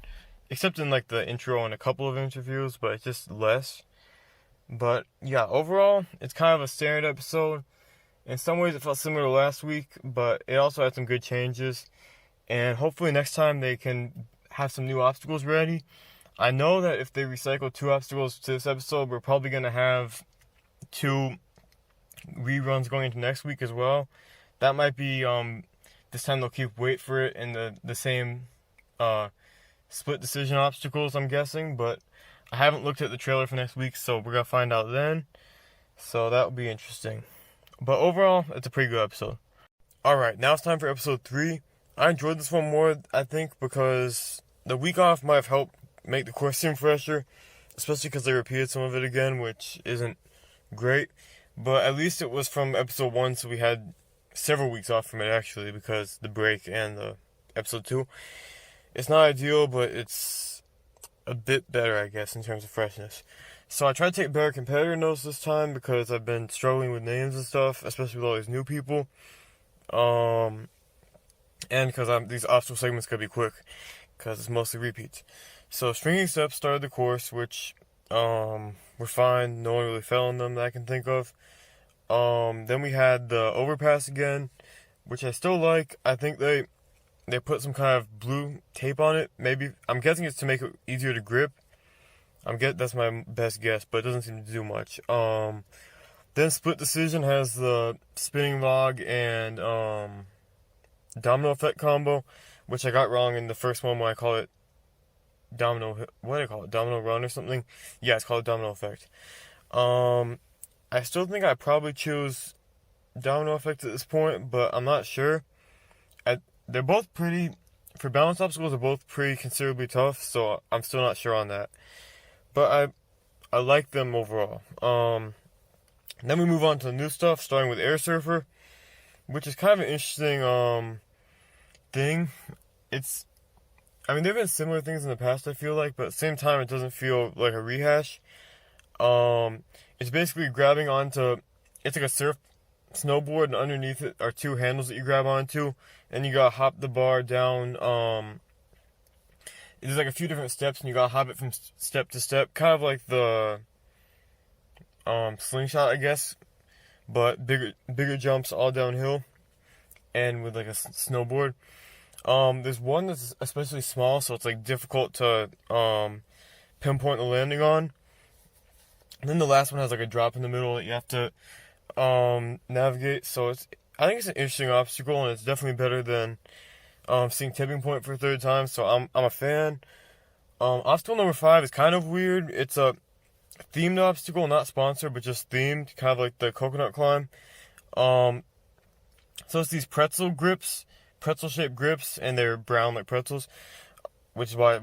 except in like the intro and a couple of interviews, but it's just less. But yeah, overall, it's kind of a standard episode. In some ways, it felt similar to last week, but it also had some good changes. And hopefully next time they can have some new obstacles ready. I know that if they recycle 2 obstacles to this episode, we're probably going to have 2 reruns going into next week as well. That might be, this time they'll keep wait for it in the same split decision obstacles, I'm guessing. But I haven't looked at the trailer for next week, so we're going to find out then. So that will be interesting. But overall, it's a pretty good episode. Alright, now it's time for episode 3. I enjoyed this one more, I think, because the week off might have helped make the course seem fresher, especially because they repeated some of it again, which isn't great. But at least it was from episode 1, so we had several weeks off from it, actually, because the break and the episode 2. It's not ideal, but it's a bit better, I guess, in terms of freshness. So I tried to take better competitor notes this time because I've been struggling with names and stuff, especially with all these new people. and because these obstacle segments could be quick, because it's mostly repeats. So stringing steps started the course, which were fine. No one really fell in them that I can think of. Then we had the overpass again, which I still like. I think they put some kind of blue tape on it. Maybe, I'm guessing it's to make it easier to grip. That's my best guess, but it doesn't seem to do much. Then Split Decision has the spinning log and domino effect combo, which I got wrong in the first one when I call it what do I call it? Domino run or something? Yeah, it's called domino effect. I still think I probably choose domino effect at this point, but I'm not sure. They're both pretty, for balance obstacles, they're both pretty considerably tough, so I'm still not sure on that. But I like them overall. Then we move on to the new stuff, starting with Air Surfer, which is kind of an interesting thing. There have been similar things in the past, I feel like, but at the same time, it doesn't feel like a rehash. It's basically grabbing onto, it's like a surf snowboard, and underneath it are two handles that you grab onto, and you gotta hop the bar down. There's like a few different steps, and you gotta hop it from step to step, kind of like the slingshot, I guess, but bigger jumps all downhill, and with like a snowboard. There's one that's especially small, so it's like difficult to pinpoint the landing on. And then the last one has like a drop in the middle that you have to navigate. So I think it's an interesting obstacle, and it's definitely better than seeing Tipping Point for a third time. So I'm a fan. Obstacle number 5 is kind of weird. It's a themed obstacle, not sponsored, but just themed, kind of like the coconut climb. So it's these pretzel-shaped grips, and they're brown like pretzels, which is why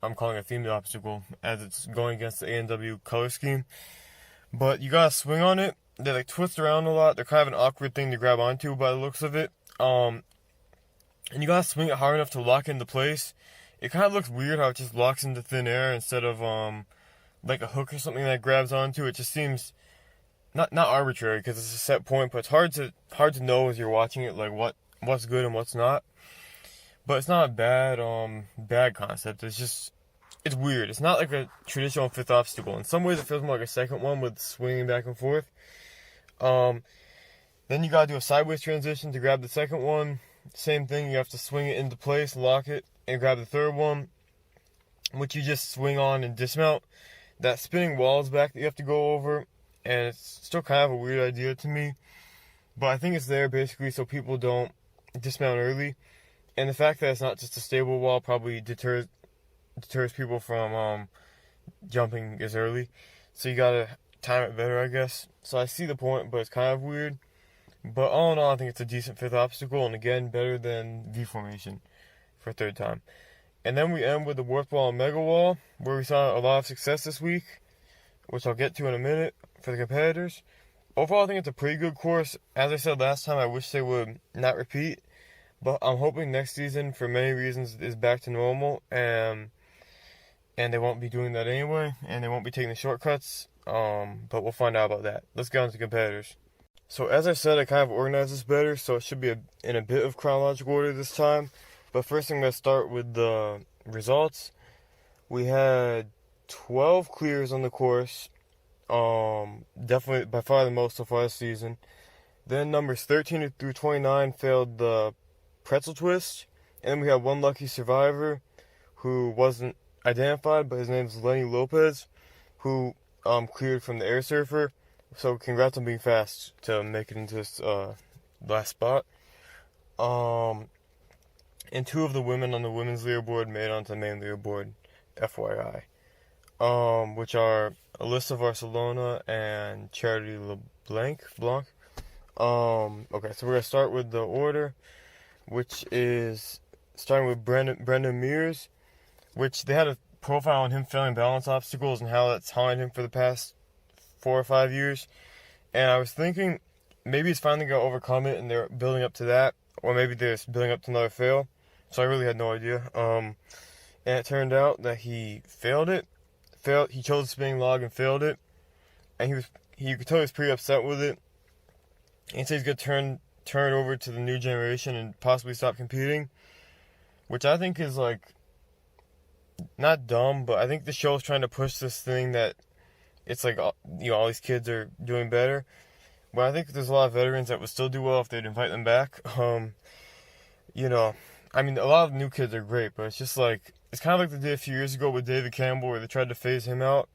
I'm calling it a themed obstacle, as it's going against the A&W color scheme. But you gotta swing on it. They like twist around a lot. They're kind of an awkward thing to grab onto by the looks of it. And you gotta swing it hard enough to lock into place. It kind of looks weird how it just locks into thin air instead of like a hook or something that grabs onto. It just seems not arbitrary, because it's a set point, but it's hard to know as you're watching it, like what's good and what's not. But it's not a bad concept. It's weird. It's not like a traditional fifth obstacle. In some ways, it feels more like a second one with swinging back and forth. Then you gotta do a sideways transition to grab the second one. Same thing. You have to swing it into place, lock it, and grab the third one, which you just swing on and dismount. That spinning wall is back that you have to go over, and it's still kind of a weird idea to me. But I think it's there basically so people don't dismount early. And the fact that it's not just a stable wall probably deters people from jumping as early. So you gotta time it better, I guess. So I see the point, but it's kind of weird. But all in all, I think it's a decent fifth obstacle, and again, better than V formation for a third time. And then we end with the Warped Wall and Mega Wall, where we saw a lot of success this week, which I'll get to in a minute for the competitors. Overall, I think it's a pretty good course. As I said last time, I wish they would not repeat. But I'm hoping next season, for many reasons, is back to normal, and they won't be doing that anyway, and they won't be taking the shortcuts, but we'll find out about that. Let's get on to competitors. So as I said, I kind of organized this better, so it should be in a bit of chronological order this time. But first I'm going to start with the results. We had 12 clears on the course, definitely by far the most so far this season. Then numbers 13 through 29 failed the pretzel twist, and then we had one lucky survivor who wasn't identified, but his name is Lenny Lopez, who cleared from the Air Surfer. So congrats on being fast to make it into this last spot. And 2 of the women on the women's leaderboard made it onto the main leaderboard, FYI, which are Alyssa Barcelona and Charity LeBlanc. Okay, so we're gonna start with the order, which is starting with Brendan Mears, which they had a profile on him failing balance obstacles and how that's haunted him for the past 4 or 5 years. And I was thinking maybe he's finally going to overcome it and they're building up to that, or maybe they're building up to another fail. So I really had no idea. And it turned out that he failed it. He chose the spinning log and failed it. And you could tell he was pretty upset with it. And he said he's going to turn over to the new generation and possibly stop competing, which I think is like not dumb, but I think the show's trying to push this thing that it's like all these kids are doing better. But I think there's a lot of veterans that would still do well if they'd invite them back. You know, I mean, a lot of new kids are great, but it's just like it's kind of like they did a few years ago with David Campbell, where they tried to phase him out,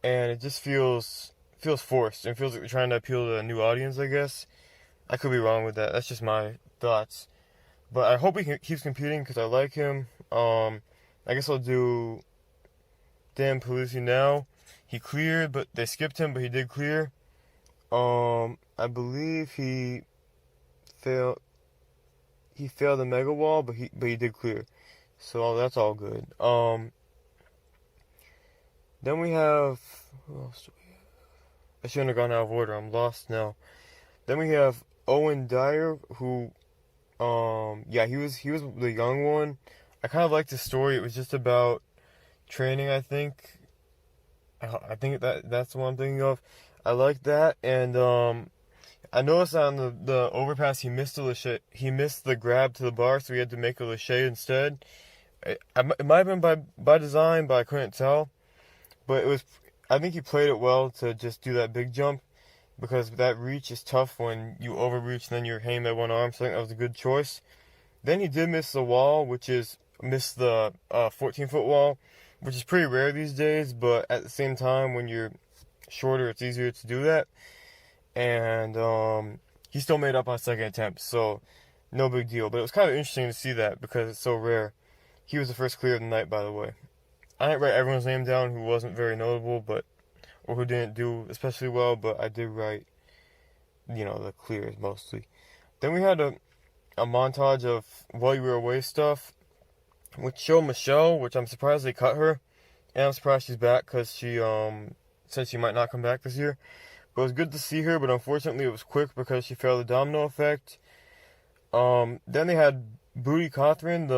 and it just feels forced and feels like they're trying to appeal to a new audience, I guess. I could be wrong with that. That's just my thoughts. But I hope he keeps competing because I like him. I guess I'll do Dan Palisi now. He cleared, but they skipped him, but he did clear. I believe he failed. He failed the mega wall, but he did clear. So that's all good. Then we have, who else do we have? I shouldn't have gone out of order. I'm lost now. Then we have Owen Dyer, who, he was the young one. I kind of liked the story. It was just about training, I think. I think that's the one I'm thinking of. I like that, and I noticed on the overpass he missed the grab to the bar, so he had to make a lache instead. It might have been by design, but I couldn't tell. But I think he played it well to just do that big jump, because that reach is tough when you overreach and then you're hanging by one arm, so I think that was a good choice. Then he did miss the wall, miss the 14-foot wall, which is pretty rare these days, but at the same time, when you're shorter, it's easier to do that. And he still made up on second attempt, so no big deal. But it was kind of interesting to see that because it's so rare. He was the first clear of the night, by the way. I didn't write everyone's name down who wasn't very notable, or who didn't do especially well, but I did write, the clears mostly. Then we had a montage of while you were away stuff, which showed Michelle, which I'm surprised they cut her, and I'm surprised she's back because she said she might not come back this year. But it was good to see her, but unfortunately it was quick because she failed the domino effect. Then they had Booty Cothran,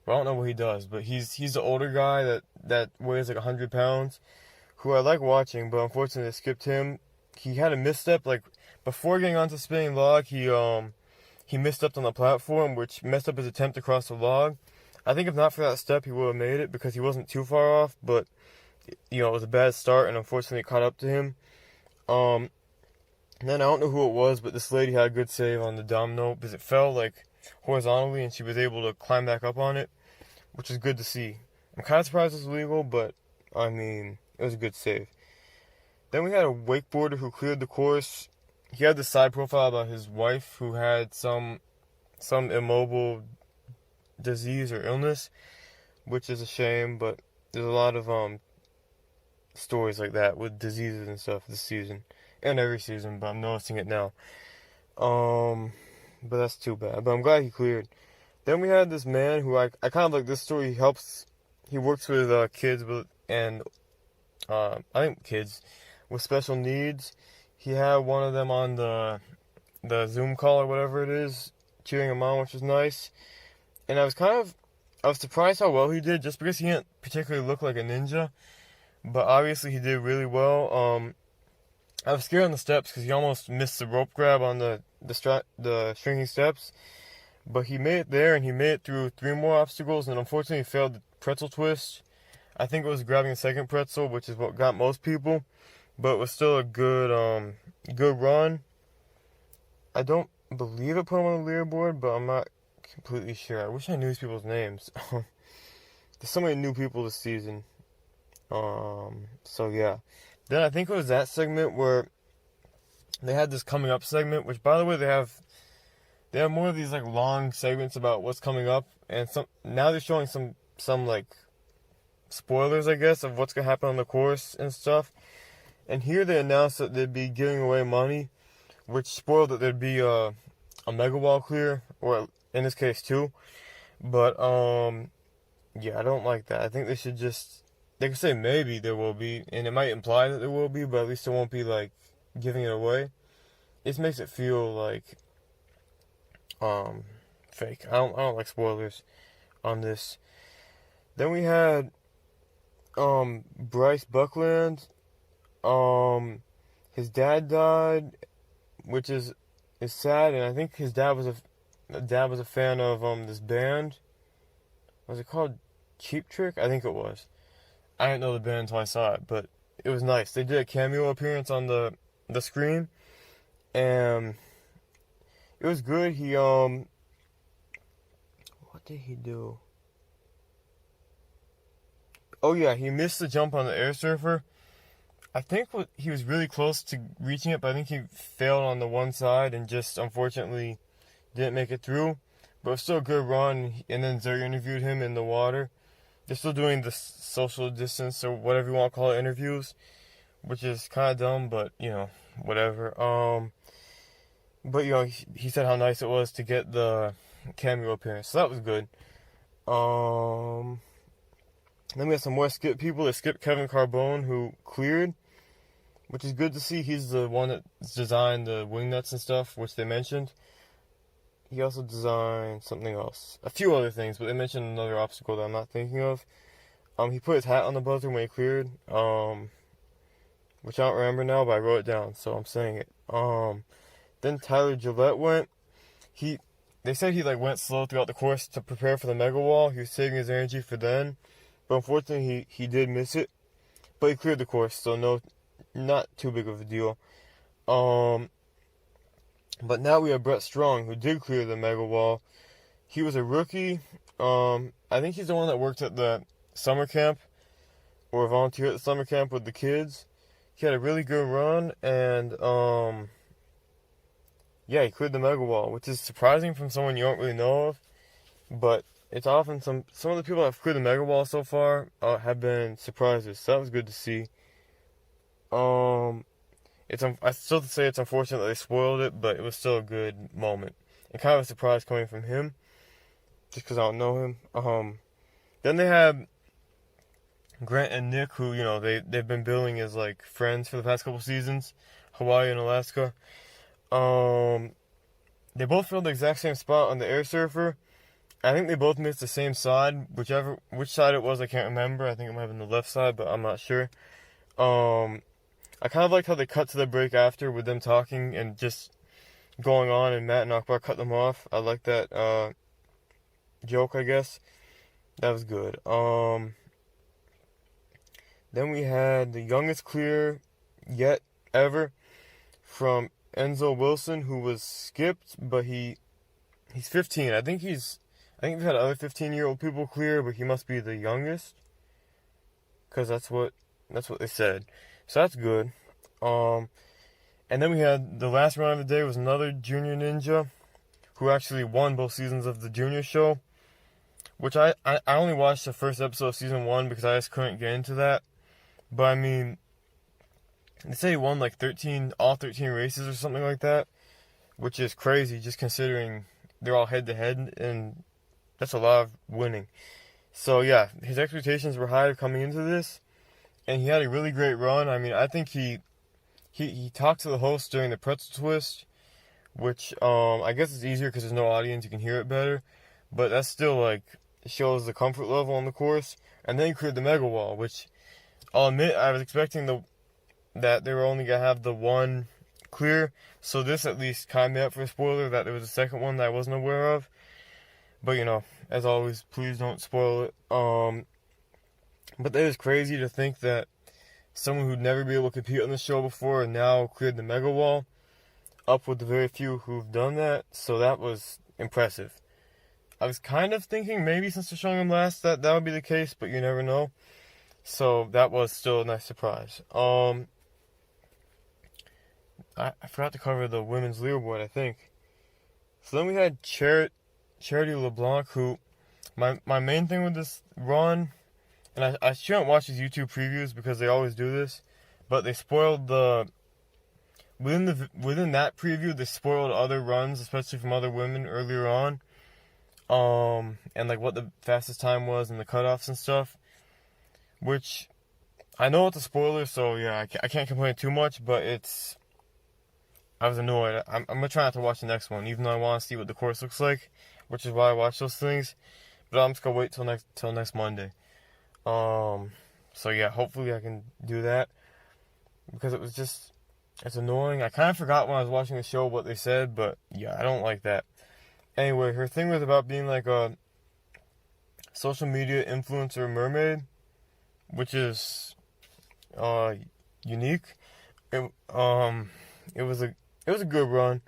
I don't know what he does, but he's the older guy that weighs like 100 pounds, who I like watching, but unfortunately they skipped him. He had a misstep, like before getting onto spinning log, he misstepped on the platform, which messed up his attempt to cross the log. I think if not for that step, he would have made it because he wasn't too far off, but it was a bad start, and unfortunately it caught up to him. And then I don't know who it was, but this lady had a good save on the domino because it fell like horizontally, and she was able to climb back up on it, which is good to see. I'm kind of surprised it's legal, but I mean, it was a good save. Then we had a wakeboarder who cleared the course. He had this side profile about his wife who had some immobile disease or illness, which is a shame, but there's a lot of stories like that with diseases and stuff this season, and every season, but I'm noticing it now. But that's too bad. But I'm glad he cleared. Then we had this man who I kind of like this story. He works with kids I think kids with special needs. He had one of them on the Zoom call or whatever it is, cheering him on, which was nice. And I was surprised how well he did, just because he didn't particularly look like a ninja. But obviously he did really well. I was scared on the steps because he almost missed the rope grab on the shrinking steps. But he made it there, and he made it through 3 more obstacles, and unfortunately failed the pretzel twist. I think it was grabbing the second pretzel, which is what got most people. But it was still a good run. I don't believe it put him on the leaderboard, but I'm not completely sure. I wish I knew these people's names. There's so many new people this season. So yeah. Then I think it was that segment where they had this coming up segment, which by the way they have more of these like long segments about what's coming up, and now they're showing some like spoilers, I guess, of what's gonna happen on the course and stuff. And here they announced that they'd be giving away money, which spoiled that there'd be a mega wall clear, or in this case 2. But yeah, I don't like that. I think they should they could say maybe there will be, and it might imply that there will be, but at least it won't be like giving it away. It just makes it feel like fake. I don't like spoilers on this. Then we had Bryce Buckland. His dad died which is sad. And I think his dad was a fan of this band. Was it called Cheap Trick? I think it was. I didn't know the band until I saw it, but it was nice. They did a cameo appearance on the screen, and it was good. He what did he do? Oh yeah, he missed the jump on the air surfer. I think he was really close to reaching it, but I think he failed on the one side and just unfortunately didn't make it through. But it was still a good run, and then Zuri interviewed him in the water. They're still doing the social distance or whatever you want to call it interviews, which is kind of dumb, but whatever. But he said how nice it was to get the cameo appearance, so that was good. Then we have some more skip people. They skipped Kevin Carbone, who cleared, which is good to see. He's the one that designed the wing nuts and stuff, which they mentioned. He also designed something else. A few other things, but they mentioned another obstacle that I'm not thinking of. He put his hat on the buzzer when he cleared, which I don't remember now, but I wrote it down, so I'm saying it. Then Tyler Gillette went. They said he went slow throughout the course to prepare for the mega wall. He was saving his energy for then, but unfortunately he did miss it. But he cleared the course, so not too big of a deal. But now we have Brett Strong, who did clear the mega wall. He was a rookie. I think he's the one that worked at the summer camp, or volunteered at the summer camp with the kids. He had a really good run, and he cleared the mega wall, which is surprising from someone you don't really know of. But it's often some of the people that have cleared the mega wall so far have been surprises. So that was good to see. I still say it's unfortunate that they spoiled it, but it was still a good moment. And kind of a surprise coming from him, just because I don't know him. Then they have Grant and Nick, who, they've been billing as friends for the past couple seasons, Hawaii and Alaska. They both filled the exact same spot on the air surfer. I think they both missed the same side, which side it was, I can't remember. I think it might have been the left side, but I'm not sure. I kind of liked how they cut to the break after with them talking and just going on, and Matt and Akbar cut them off. I like that joke, I guess. That was good. Then we had the youngest clear yet ever from Enzo Wilson, who was skipped, but he's 15. I think we've had other 15-year-old people clear, but he must be the youngest, because that's what they said. So that's good. And then we had the last round of the day was another junior ninja, who actually won both seasons of the junior show, which I only watched the first episode of season 1 because I just couldn't get into that. But I mean, they say he won all 13 races or something like that, which is crazy just considering they're all head to head, and that's a lot of winning. So yeah, his expectations were high coming into this, and he had a really great run. I mean, I think he talked to the host during the pretzel twist, which I guess it's easier because there's no audience, you can hear it better, but that still shows the comfort level on the course. And then he cleared the mega wall, which I'll admit I was expecting that they were only gonna have the one clear, so this at least kind of made up for a spoiler that there was a second one that I wasn't aware of. But as always, please don't spoil it. But that is crazy to think that someone who'd never be able to compete on the show before and now cleared the mega wall, up with the very few who've done that. So that was impressive. I was kind of thinking maybe since they're showing him last that would be the case, but you never know. So that was still a nice surprise. I forgot to cover the women's leaderboard, I think. So then we had Charity LeBlanc, who my main thing with this run, and I shouldn't watch these YouTube previews because they always do this, but they spoiled within that preview, they spoiled other runs, especially from other women earlier on, and what the fastest time was and the cutoffs and stuff, which I know it's a spoiler, so yeah, I can't complain too much, but I was annoyed. I'm gonna try not to watch the next one, even though I want to see what the course looks like, which is why I watch those things. But I'm just gonna wait till next Monday. So yeah, hopefully I can do that, because it was just It's annoying. I kind of forgot when I was watching the show what they said, but yeah, I don't like that. Anyway, her thing was about being like a social media influencer mermaid, which is unique. It it was a good run.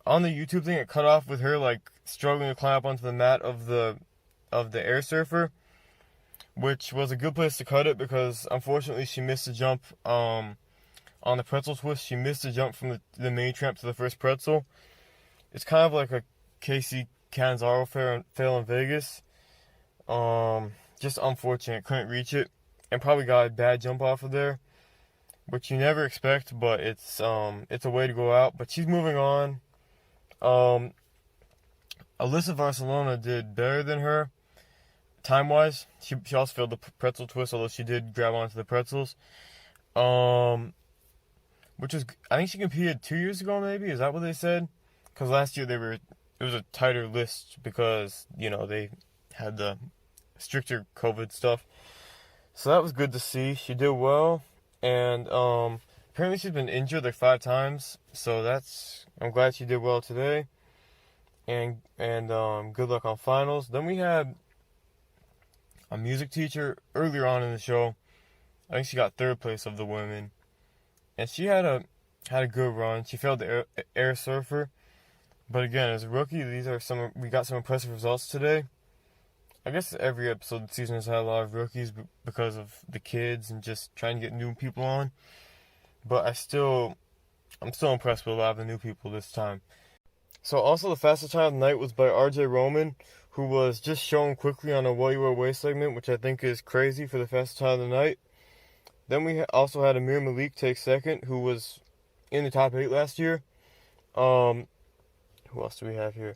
On the YouTube thing, it cut off with her like struggling to climb up onto the mat of the air surfer, which was a good place to cut it because unfortunately she missed a jump on the pretzel twist. She missed a jump from the main tramp to the first pretzel. It's kind of like a Casey Canzaro fail in Vegas. Just unfortunate, couldn't reach it and probably got a bad jump off of there, which you never expect, but it's a way to go out. But she's moving on. Alyssa Barcelona did better than her time-wise. She also failed the pretzel twist, although she did grab onto the pretzels. Which was, I think she competed 2 years ago, maybe? Is that what they said? Because last year it was a tighter list because, they had the stricter COVID stuff. So that was good to see. She did well. And apparently she's been injured like 5 times. So I'm glad she did well today. And good luck on finals. Then we had a music teacher earlier on in the show. I think she got 3rd place of the women. And she had a good run. She failed the air surfer. But again, as a rookie, we got some impressive results today. I guess every episode of the season has had a lot of rookies because of the kids and just trying to get new people on. But I'm still impressed with a lot of the new people this time. So also the fastest time of the night was by RJ Roman, who was just shown quickly on a What You Were Away segment, which I think is crazy for the fastest time of the night. Then we also had Amir Malik take 2nd, who was in the top 8 last year. Who else do we have here?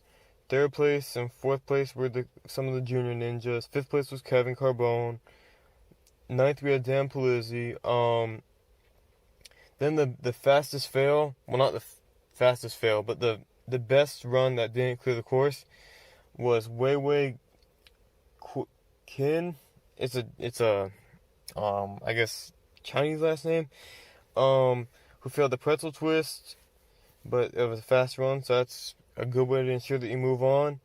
3rd place and 4th place were some of the junior ninjas. 5th place was Kevin Carbone. 9th we had Dan Palizzi. Then the fastest fail, well, not the fastest fail, but the best run that didn't clear the course was Wei Qin. It's a I guess Chinese last name. Who failed the pretzel twist, but it was a fast run, so that's a good way to ensure that you move on.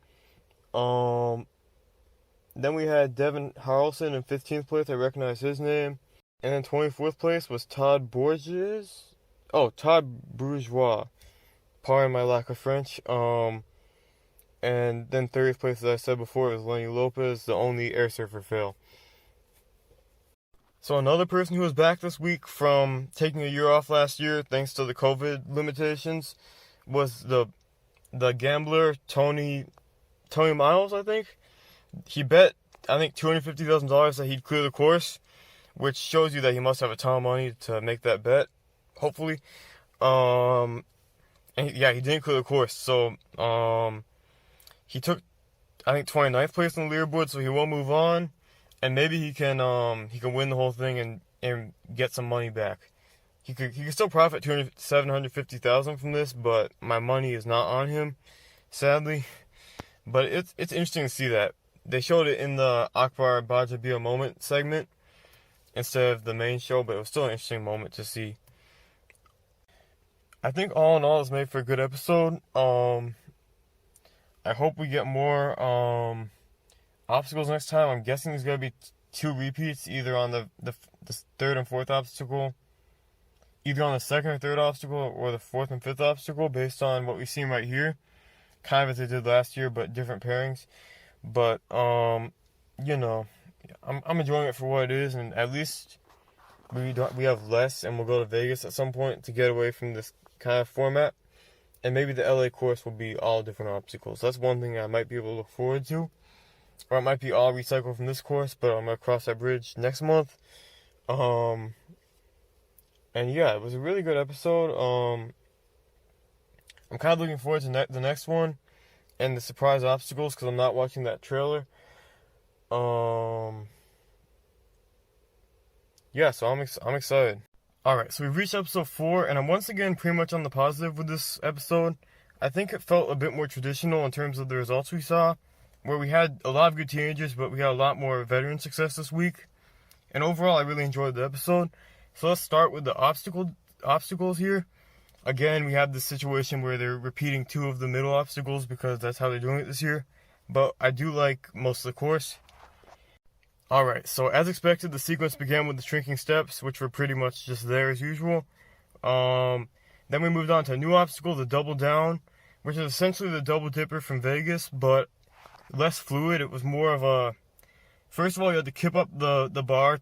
Then we had Devin Harrelson in 15th place. I recognize his name. And then 24th place was Todd Bourgeois. Pardon my lack of French. And then 30th place, as I said before, was Lenny Lopez, the only air surfer fail. So another person who was back this week from taking a year off last year, thanks to the COVID limitations, was the gambler Tony Miles, I think. He bet, I think, $250,000 that he'd clear the course, which shows you that he must have a ton of money to make that bet, hopefully. And he didn't clear the course, so he took, I think, 29th place on the leaderboard, so he will move on, and maybe he can win the whole thing and get some money back. He could still profit $750,000 from this, but my money is not on him, sadly. But it's interesting to see that they showed it in the Akbar Bajabia moment segment instead of the main show, but it was still an interesting moment to see. I think all in all, it's made for a good episode. I hope we get more obstacles next time. I'm guessing there's going to be 2 repeats, either on the 3rd and 4th obstacle, either on the 2nd or 3rd obstacle, or the 4th and 5th obstacle, based on what we've seen right here. Kind of as they did last year, but different pairings. But, I'm enjoying it for what it is, and at least we have less, and we'll go to Vegas at some point to get away from this kind of format. And maybe the LA course will be all different obstacles. That's one thing I might be able to look forward to. Or it might be all recycled from this course, but I'm going to cross that bridge next month. And yeah, it was a really good episode. I'm kind of looking forward to the next one and the surprise obstacles because I'm not watching that trailer. Yeah, so I'm excited. Alright, so we've reached episode 4, and I'm once again pretty much on the positive with this episode. I think it felt a bit more traditional in terms of the results we saw, where we had a lot of good teenagers, but we had a lot more veteran success this week. And overall, I really enjoyed the episode. So let's start with the obstacles here. Again, we have this situation where they're repeating 2 of the middle obstacles because that's how they're doing it this year. But I do like most of the course. Alright, so as expected, the sequence began with the shrinking steps, which were pretty much just there as usual. Then we moved on to a new obstacle, the double down, which is essentially the double dipper from Vegas, but less fluid. It was more of a... First of all, you had to kip up the bar.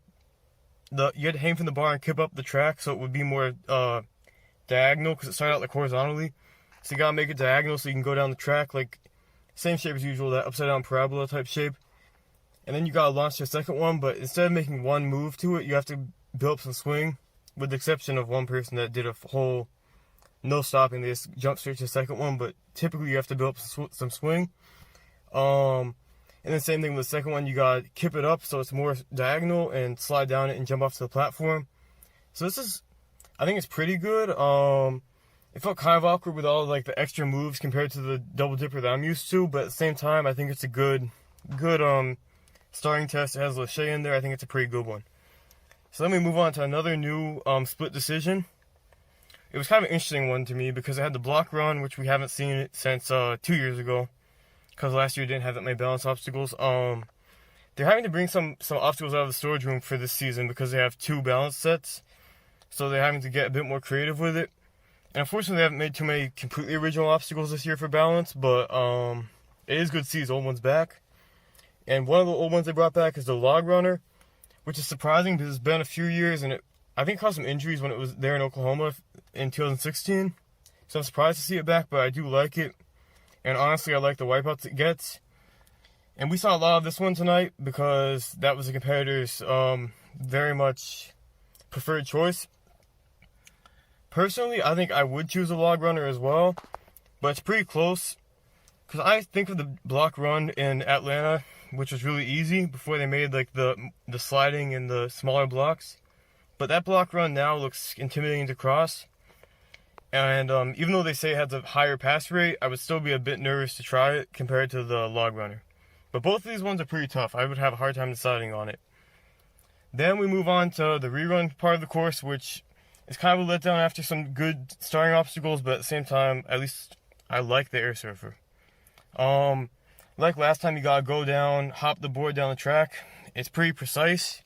You had to hang from the bar and kip up the track, so it would be more diagonal, because it started out like horizontally. So you gotta make it diagonal so you can go down the track, like same shape as usual, that upside down parabola type shape. And then you gotta launch the second one, but instead of making one move to it, you have to build up some swing, with the exception of one person that did a whole no stopping. They just jumped straight to the second one, but typically you have to build up some swing. And then same thing with the second one, you gotta kip it up so it's more diagonal and slide down it and jump off to the platform. So this is, I think it's pretty good. It felt kind of awkward with all like the extra moves compared to the double dipper that I'm used to, but at the same time, I think it's a good starting test. It has Lachey in there. I think it's a pretty good one. So let me move on to another new split decision. It was kind of an interesting one to me because it had the block run, which we haven't seen it since 2 years ago, because last year didn't have that many balance obstacles. They're having to bring some obstacles out of the storage room for this season because they have 2 balance sets, so they're having to get a bit more creative with it. And unfortunately, they haven't made too many completely original obstacles this year for balance, but it is good to see these old ones back. And one of the old ones they brought back is the log runner, which is surprising because it's been a few years, and I think it caused some injuries when it was there in Oklahoma in 2016. So I'm surprised to see it back, but I do like it. And honestly, I like the wipeouts it gets. And we saw a lot of this one tonight because that was the competitor's very much preferred choice. Personally, I think I would choose a log runner as well, but it's pretty close. Because I think of the block run in Atlanta, which was really easy before they made like the sliding and the smaller blocks. But that block run now looks intimidating to cross. And even though they say it has a higher pass rate, I would still be a bit nervous to try it compared to the log runner. But both of these ones are pretty tough. I would have a hard time deciding on it. Then we move on to the rerun part of the course, which is kind of a letdown after some good starting obstacles, but at the same time, at least I like the air surfer. Like last time, you gotta go down, hop the board down the track. It's pretty precise.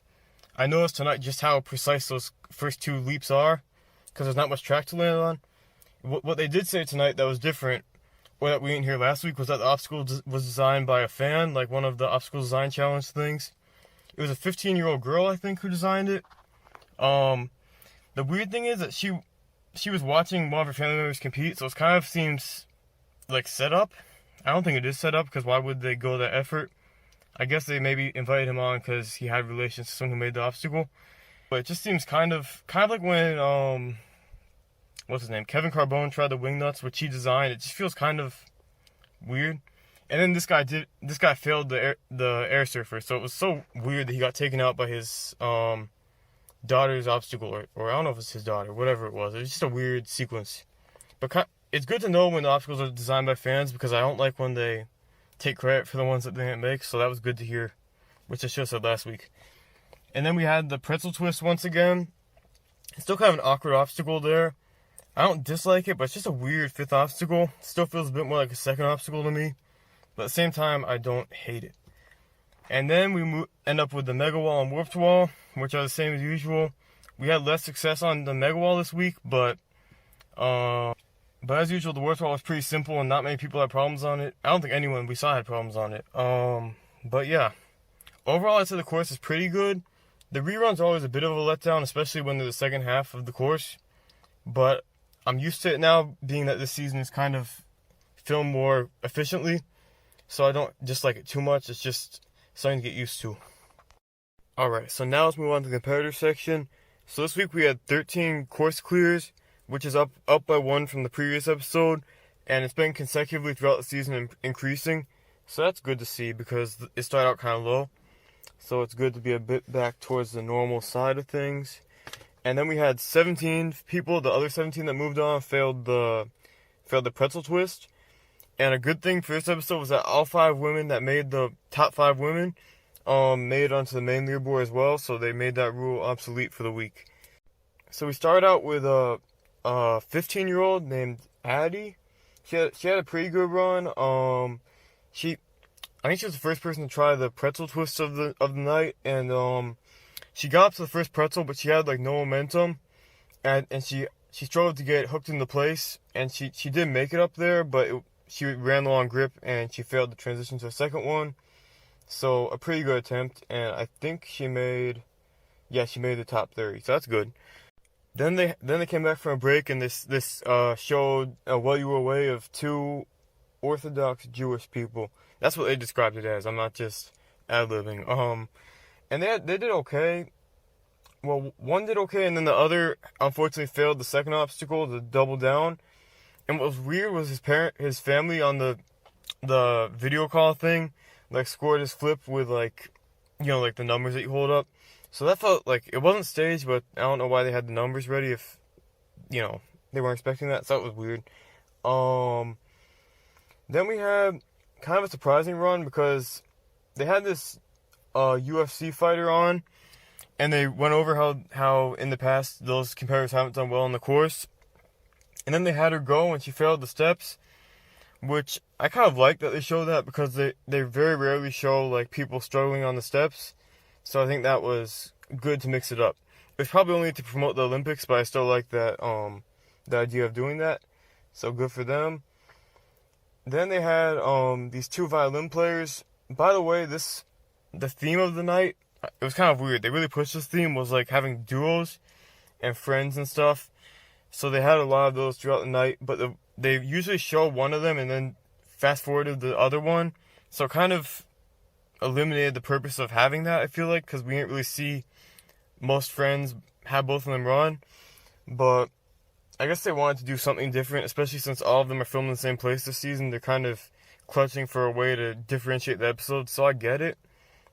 I noticed tonight just how precise those first 2 leaps are, because there's not much track to land on. What they did say tonight that was different, or that we didn't hear last week, was that the obstacle was designed by a fan, like one of the obstacle design challenge things. It was a 15-year-old girl, I think, who designed it. The weird thing is that she was watching one of her family members compete, so it kind of seems like set up. I don't think it is set up, because why would they go that effort? I guess they maybe invited him on because he had relations to someone who made the obstacle. But it just seems kind of like when what's his name, Kevin Carbone tried the wing nuts, which he designed. It just feels kind of weird. And then this guy failed the air surfer, so it was so weird that he got taken out by his daughter's obstacle, or I don't know if it's his daughter, whatever it was. It was just a weird sequence. But it's good to know when the obstacles are designed by fans, because I don't like when they take credit for the ones that they didn't make, so that was good to hear, which I should have said last week. And then we had the pretzel twist once again. It's still kind of an awkward obstacle there. I don't dislike it, but it's just a weird 5th obstacle. It still feels a bit more like a 2nd obstacle to me, but at the same time, I don't hate it. And then we end up with the mega wall and warped wall, which are the same as usual. We had less success on the mega wall this week, but as usual, the warped wall was pretty simple and not many people had problems on it. I don't think anyone we saw had problems on it. But yeah, overall, I'd say the course is pretty good. The reruns are always a bit of a letdown, especially when they're the second half of the course. But I'm used to it now, being that this season is kind of filmed more efficiently, so I don't dislike it too much. It's just something to get used to. Alright, so now let's move on to the competitor section. So this week we had 13 course clears, which is up by 1 from the previous episode, and it's been consecutively throughout the season increasing. So that's good to see, because it started out kind of low. So it's good to be a bit back towards the normal side of things. And then we had 17 people. The other 17 that moved on failed the pretzel twist. And a good thing for this episode was that all 5 women that made the top 5 women made it onto the main leaderboard as well. So they made that rule obsolete for the week. So we started out with a 15-year-old named Addie. She had a pretty good run. She I think she was the first person to try the pretzel twist of the night, and she got up to the first pretzel, but she had like no momentum, and she struggled to get hooked into place, and she did make it up there, but she ran low on grip and she failed to transition to the second one. So a pretty good attempt, and I think she made the top 30, so that's good. Then they came back from a break, and this showed while you were away of two Orthodox Jewish people. That's what they described it as. I'm not just ad-libbing. And they did okay. Well, one did okay, and then the other unfortunately failed the second obstacle, the double down. And what was weird was his family on the video call thing, like scored his flip with like the numbers that you hold up. So that felt like it wasn't staged, but I don't know why they had the numbers ready if they weren't expecting that. So that was weird. Then we had kind of a surprising run because they had this UFC fighter on, and they went over how in the past those competitors haven't done well on the course. And then they had her go and she failed the steps, which I kind of like that they show that because they very rarely show like people struggling on the steps. So I think that was good to mix it up. It's probably only to promote the Olympics, but I still like that the idea of doing that. So good for them. Then they had these two violin players. By the way, the theme of the night, it was kind of weird. They really pushed this theme, was like having duos and friends and stuff. So they had a lot of those throughout the night, but they usually show one of them and then fast forwarded the other one. So kind of eliminated the purpose of having that, I feel like, because we didn't really see most friends have both of them run. But I guess they wanted to do something different, especially since all of them are filmed in the same place this season. They're kind of clutching for a way to differentiate the episodes, so I get it,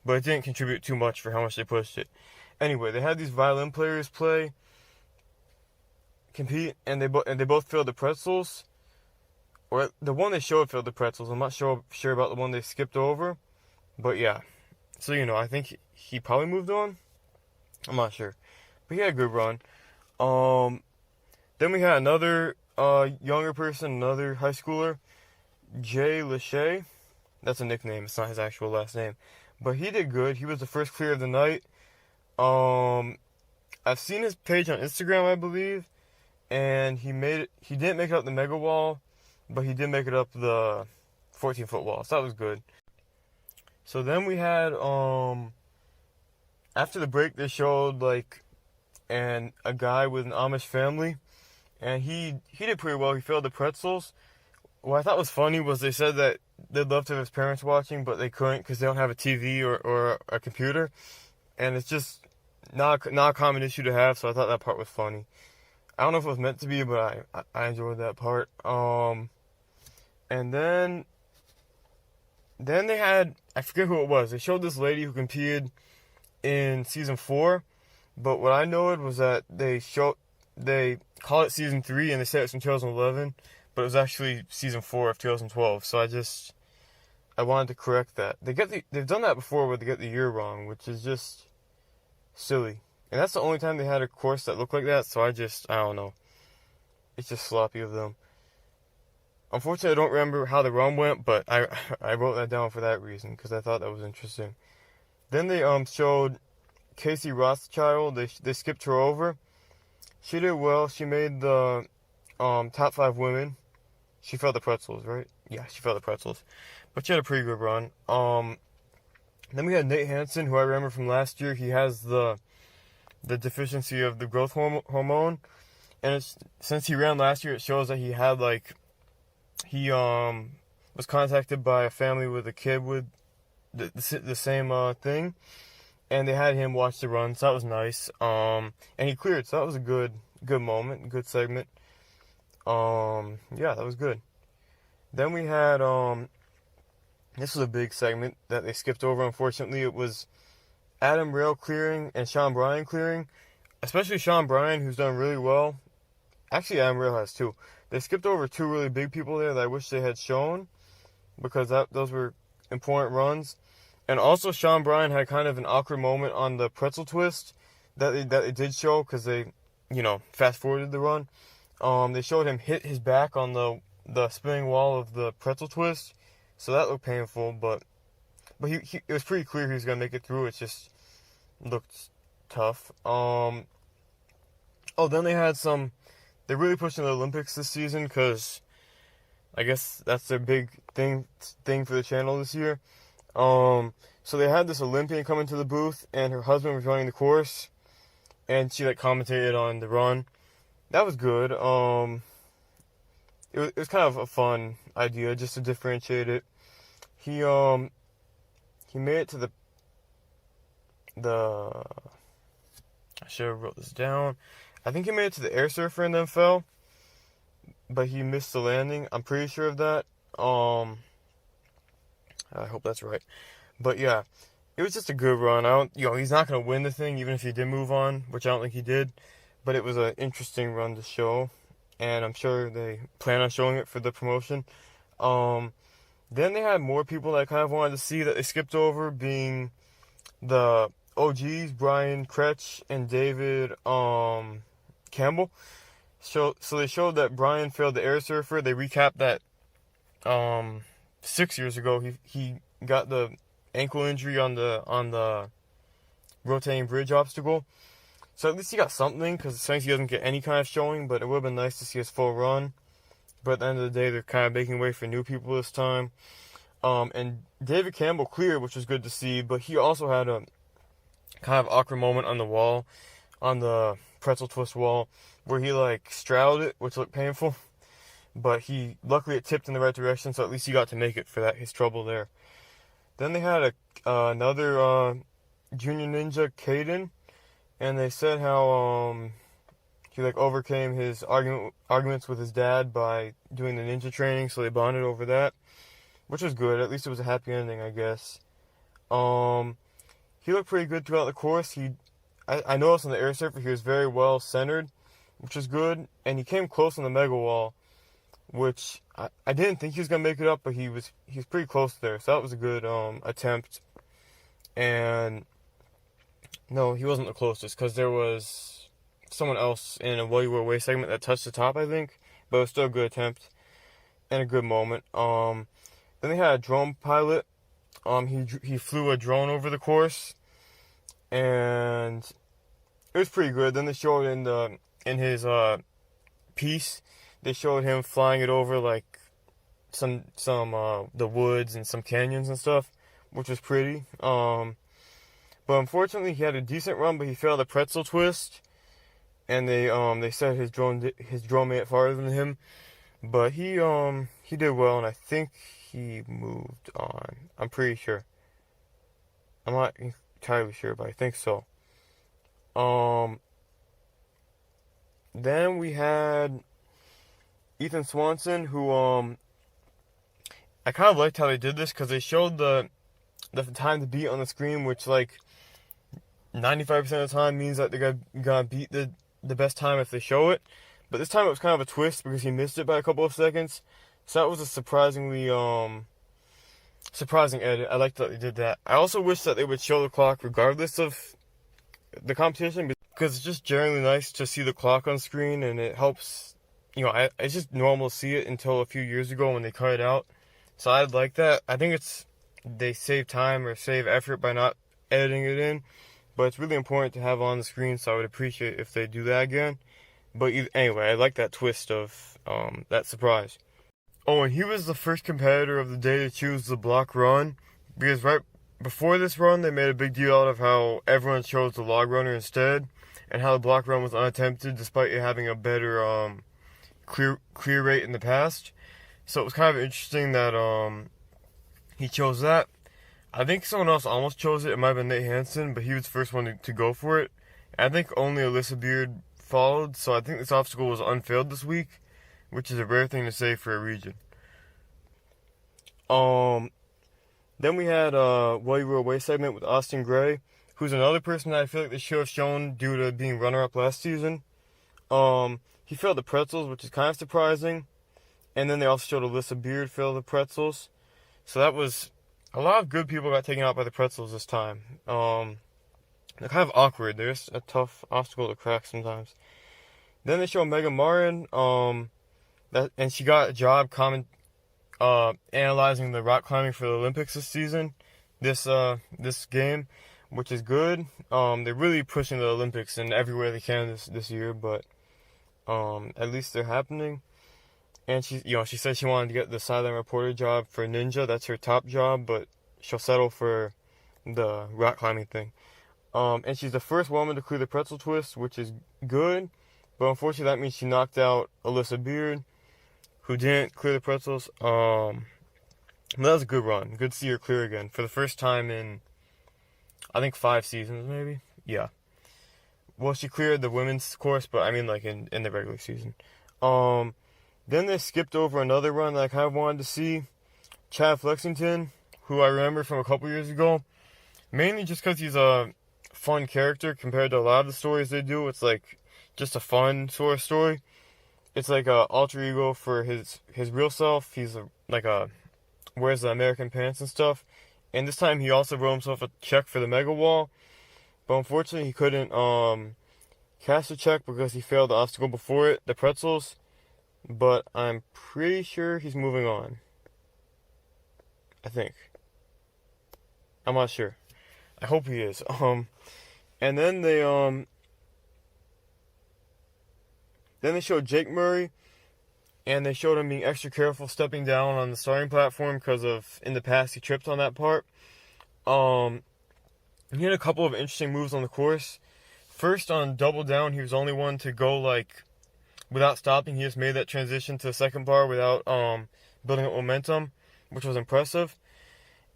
but it didn't contribute too much for how much they pushed it. Anyway, they had these violin players compete, and they both failed the pretzels, or the one they showed failed the pretzels. I'm not sure about the one they skipped over. But yeah, so I think he probably moved on. I'm not sure, but he had a good run. Then we had another younger person, another high schooler, Jay Lachey. That's a nickname. It's not his actual last name, but he did good. He was the first clear of the night. I've seen his page on Instagram, I believe, and he didn't make it up the mega wall, but he did make it up the 14-foot wall. So that was good. So then we had, after the break, they showed, a guy with an Amish family, and he did pretty well. He failed the pretzels. What I thought was funny was they said that they'd love to have his parents watching, but they couldn't because they don't have a TV or a computer, and it's just not a common issue to have, so I thought that part was funny. I don't know if it was meant to be, but I enjoyed that part. And then they had, I forget who it was. They showed this lady who competed in season 4, but what I noted was that they call it season 3 and they say it's from 2011, but it was actually season 4 of 2012. So I wanted to correct that. They've done that before where they get the year wrong, which is just silly. And that's the only time they had a course that looked like that. So I don't know. It's just sloppy of them. Unfortunately, I don't remember how the run went, but I wrote that down for that reason because I thought that was interesting. Then they showed Casey Rothschild. They skipped her over. She did well. She made the top 5 women. She failed the pretzels, right? Yeah, she failed the pretzels, but she had a pretty good run. Then we had Nate Hansen, who I remember from last year. He has the deficiency of the growth hormone, and since he ran last year, it shows that he had he was contacted by a family with a kid with the same thing, and they had him watch the run, so that was nice. And he cleared, so that was a good moment, good segment. Yeah, that was good. Then we had this was a big segment that they skipped over. Unfortunately, it was Adam Rail clearing and Sean Bryan clearing, especially Sean Bryan, who's done really well. Actually, Adam Rail has too. They skipped over 2 really big people there that I wish they had shown because those were important runs. And also, Sean Bryan had kind of an awkward moment on the pretzel twist that they did show because they, fast forwarded the run. They showed him hit his back on the spinning wall of the pretzel twist, so that looked painful. But he it was pretty clear he was gonna make it through. It just looked tough. Oh, then they had some. They're really pushing the Olympics this season because I guess that's their big thing for the channel this year. So they had this Olympian come into the booth, and her husband was running the course, and she like commentated on the run. That was good. It was kind of a fun idea just to differentiate it. He made it to the I should have wrote this down. I think he made it to the air surfer and then fell, but he missed the landing. I'm pretty sure of that. I hope that's right. But yeah, it was just a good run. He's not gonna win the thing even if he did move on, which I don't think he did. But it was an interesting run to show, and I'm sure they plan on showing it for the promotion. Then they had more people that I kind of wanted to see that they skipped over, being the OGs, Brian Kretsch and David Campbell. So they showed that Brian failed the air surfer. They recapped that 6 years ago he got the ankle injury on the rotating bridge obstacle. So at least he got something, because sometimes he doesn't get any kind of showing, but it would have been nice to see his full run. But at the end of the day, they're kind of making way for new people this time. And David Campbell cleared, which was good to see, but he also had a kind of awkward moment on the wall, on the pretzel twist wall, where he like straddled it, which looked painful. But luckily it tipped in the right direction, so at least he got to make it for his trouble there. Then they had another junior ninja, Caden, and they said how he like overcame his arguments with his dad by doing the ninja training, so they bonded over that, which was good. At least it was a happy ending, I guess. He looked pretty good throughout the course. I noticed on the air surfer he was very well centered, which was good, and he came close on the mega wall, which I didn't think he was gonna make it up, but he was pretty close there, so that was a good attempt. And no, he wasn't the closest, because there was someone else in a While You Were Away segment that touched the top, I think, but it was still a good attempt and a good moment. Then they had a drone pilot. He flew a drone over the course, and it was pretty good. Then they showed in his piece, they showed him flying it over like some the woods and some canyons and stuff, which was pretty. But unfortunately, he had a decent run, but he failed a pretzel twist, and they said his drone made it farther than him, but he did well, and I think he moved on. I'm pretty sure. I'm not entirely sure, but I think so. Then we had Ethan Swanson, who I kind of liked how they did this, because they showed the time to beat on the screen, which like 95% of the time means that they're gonna beat the best time if they show it. But this time it was kind of a twist because he missed it by a couple of seconds. So that was a surprisingly surprising edit. I liked that they did that. I also wish that they would show the clock regardless of the competition, because it's just generally nice to see the clock on screen, and it helps. It's just normal to see it until a few years ago when they cut it out. So I'd like that. I think they save time or save effort by not editing it in. But it's really important to have on the screen, so I would appreciate if they do that again. But anyway, I like that twist of that surprise. Oh, and he was the first competitor of the day to choose the block run, because right before this run, they made a big deal out of how everyone chose the log runner instead, and how the block run was unattempted despite it having a better clear rate in the past. So it was kind of interesting that he chose that. I think someone else almost chose it. It might have been Nate Hansen, but he was the first one to go for it. I think only Alyssa Beard followed, so I think this obstacle was unfailed this week, which is a rare thing to say for a region. Then we had While You Were Away segment with Austin Gray, who's another person that I feel like they should have shown due to being runner-up last season. He failed the pretzels, which is kind of surprising. And then they also showed Alyssa Beard fail the pretzels. So that was... A lot of good people got taken out by the pretzels this time. They're kind of awkward. They're just a tough obstacle to crack sometimes. Then they show Megan Marin, and she got a job analyzing the rock climbing for the Olympics this season, this game, which is good. They're really pushing the Olympics in everywhere they can this year, but at least they're happening. And she said she wanted to get the sideline reporter job for Ninja. That's her top job, but she'll settle for the rock climbing thing. And she's the first woman to clear the pretzel twist, which is good. But unfortunately, that means she knocked out Alyssa Beard, who didn't clear the pretzels. That was a good run. Good to see her clear again for the first time in, I think, 5 seasons, maybe. Yeah. Well, she cleared the women's course, but I mean, like in the regular season. Then they skipped over another run that I kind of wanted to see. Chad Flexington, who I remember from a couple years ago, mainly just because he's a fun character compared to a lot of the stories they do. It's like just a fun sort of story. It's like a alter ego for his real self. He's wears the American pants and stuff. And this time he also wrote himself a check for the Mega Wall, but unfortunately he couldn't cash the check because he failed the obstacle before it, the pretzels. But I'm pretty sure he's moving on. I think. I'm not sure. I hope he is. And then they showed Jake Murray, and they showed him being extra careful stepping down on the starting platform because in the past he tripped on that part. He had a couple of interesting moves on the course. First, on double down, he was the only one to go without stopping. He just made that transition to the second bar without building up momentum, which was impressive.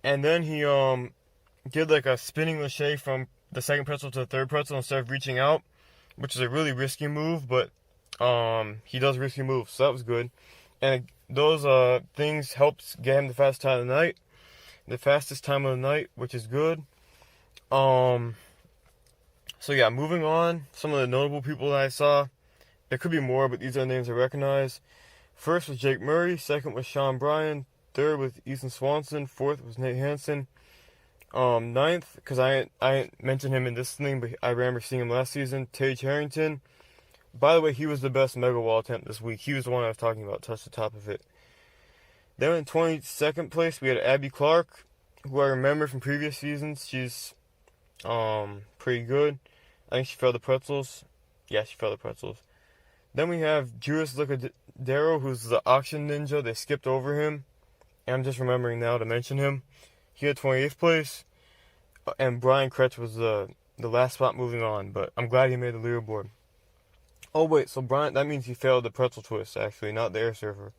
And then he did a spinning lache from the second pretzel to the third pretzel instead of reaching out, which is a really risky move, but he does risky moves, so that was good. And those things helped get him the fastest time of the night, which is good. So yeah, moving on, some of the notable people that I saw. There could be more, but these are the names I recognize. First was Jake Murray. Second was Sean Bryan. Third was Ethan Swanson. Fourth was Nate Hansen. Ninth, because I didn't mention him in this thing, but I remember seeing him last season, Tage Harrington. By the way, he was the best Mega Wall attempt this week. He was the one I was talking about, touched the top of it. Then in 22nd place, we had Abby Clark, who I remember from previous seasons. She's pretty good. I think she failed the pretzels. Yeah, she failed the pretzels. Then we have Julius Lucadero, who's the auction ninja. They skipped over him. And I'm just remembering now to mention him. He had 28th place. And Brian Kretsch was the last spot moving on. But I'm glad he made the leaderboard. Oh, wait. So Brian, that means he failed the pretzel twist, actually, not the air server.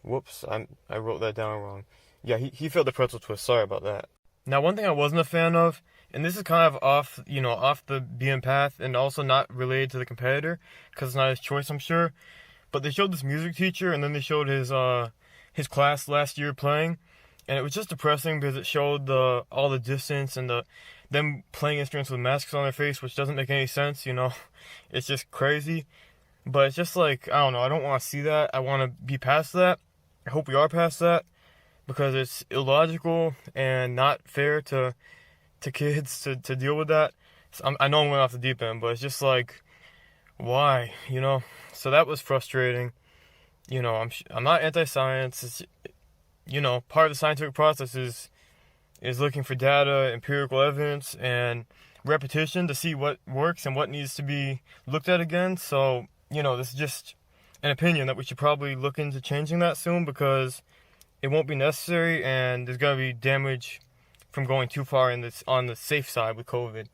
Whoops. I wrote that down wrong. Yeah, he failed the pretzel twist. Sorry about that. Now, one thing I wasn't a fan of, and this is kind of off the beaten path and also not related to the competitor because it's not his choice, I'm sure. But they showed this music teacher and then they showed his class last year playing, and it was just depressing because it showed all the distance and them playing instruments with masks on their face, which doesn't make any sense. It's just crazy. But it's just I don't know. I don't want to see that. I want to be past that. I hope we are past that because it's illogical and not fair to kids to deal with that. So I know I'm going off the deep end, but it's just why, So that was frustrating. I'm not anti-science. It's, part of the scientific process is looking for data, empirical evidence, and repetition to see what works and what needs to be looked at again. So, this is just an opinion that we should probably look into changing that soon because it won't be necessary and there's going to be damage from going too far on the safe side with COVID.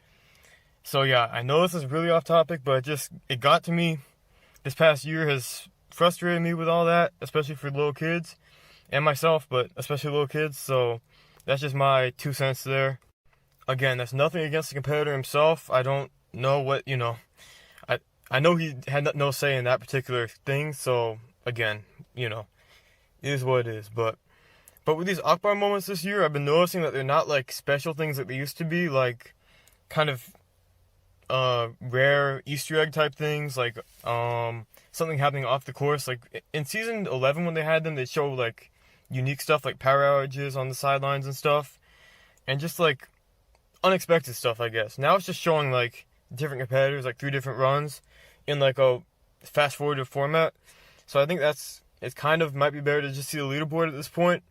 So yeah, I know this is really off topic, but it got to me. This past year has frustrated me with all that, especially for little kids and myself, but especially little kids. So that's just my 2 cents there. Again, that's nothing against the competitor himself. I don't know what, I know he had no say in that particular thing. So again, it is what it is. But with these Akbar moments this year, I've been noticing that they're not special things that they used to be, kind of rare Easter egg type things, something happening off the course. In season 11 when they had them, they show unique stuff like power outages on the sidelines and stuff, and just unexpected stuff, I guess. Now it's just showing different competitors, 3 different runs, in like a fast forwarded format. So I think it's kind of might be better to just see the leaderboard at this point.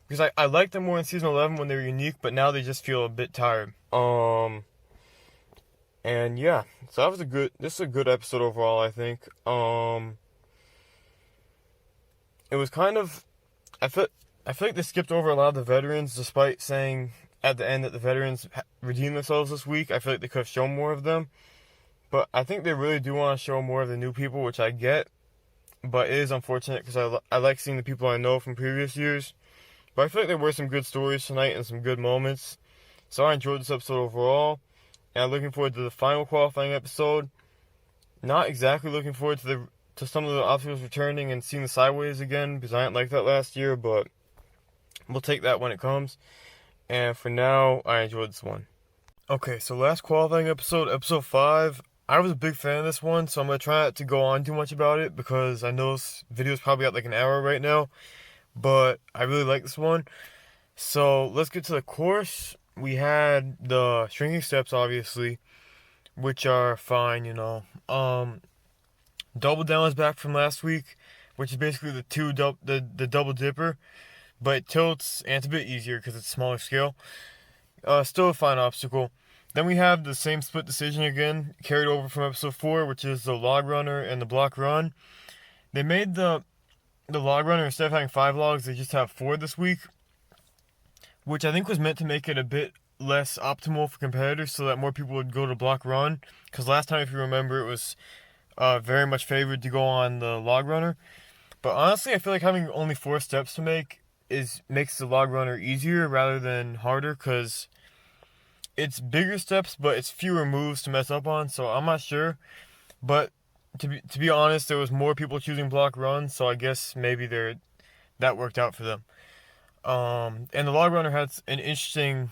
Because I liked them more in season 11 when they were unique, but now they just feel a bit tired. And yeah, so this is a good episode overall, I think. It was kind of, I feel like they skipped over a lot of the veterans, despite saying at the end that the veterans redeemed themselves this week. I feel like they could have shown more of them. But I think they really do want to show more of the new people, which I get. But it is unfortunate because I like seeing the people I know from previous years. But I feel like there were some good stories tonight and some good moments. So I enjoyed this episode overall. And I'm looking forward to the final qualifying episode. Not exactly looking forward to some of the obstacles returning and seeing the sideways again, because I didn't like that last year, but we'll take that when it comes. And for now, I enjoyed this one. Okay, so last qualifying episode, episode 5. I was a big fan of this one, so I'm going to try not to go on too much about it, because I know this video is probably at like an hour right now, but I really like this one. So let's get to the course. We had the shrinking steps, obviously, which are fine, you know. Double down is back from last week, which is basically the double dipper, but it tilts and it's a bit easier because it's smaller scale. Still a fine obstacle. Then we have the same split decision again, carried over from episode 4, which is the log runner and the block run. They made the log runner, instead of having 5 logs, they just have 4 this week, which I think was meant to make it a bit less optimal for competitors so that more people would go to block run. Because last time, if you remember, it was very much favored to go on the log runner. But honestly, I feel like having only 4 steps to make makes the log runner easier rather than harder, because it's bigger steps, but it's fewer moves to mess up on. So I'm not sure. But to be honest, there was more people choosing block run, so I guess maybe that worked out for them. And the log runner had an interesting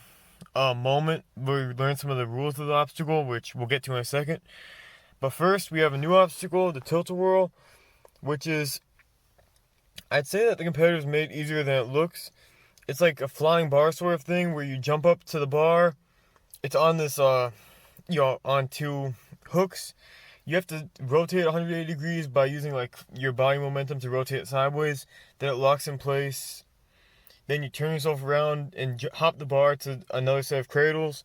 moment where we learned some of the rules of the obstacle, which we'll get to in a second. But first, we have a new obstacle, the tilt-a-whirl, which is, I'd say that the competitors made it easier than it looks. It's like a flying bar sort of thing where you jump up to the bar. It's on this, on 2 hooks. You have to rotate 180 degrees by using like your body momentum to rotate it sideways. Then it locks in place. Then you turn yourself around and hop the bar to another set of cradles.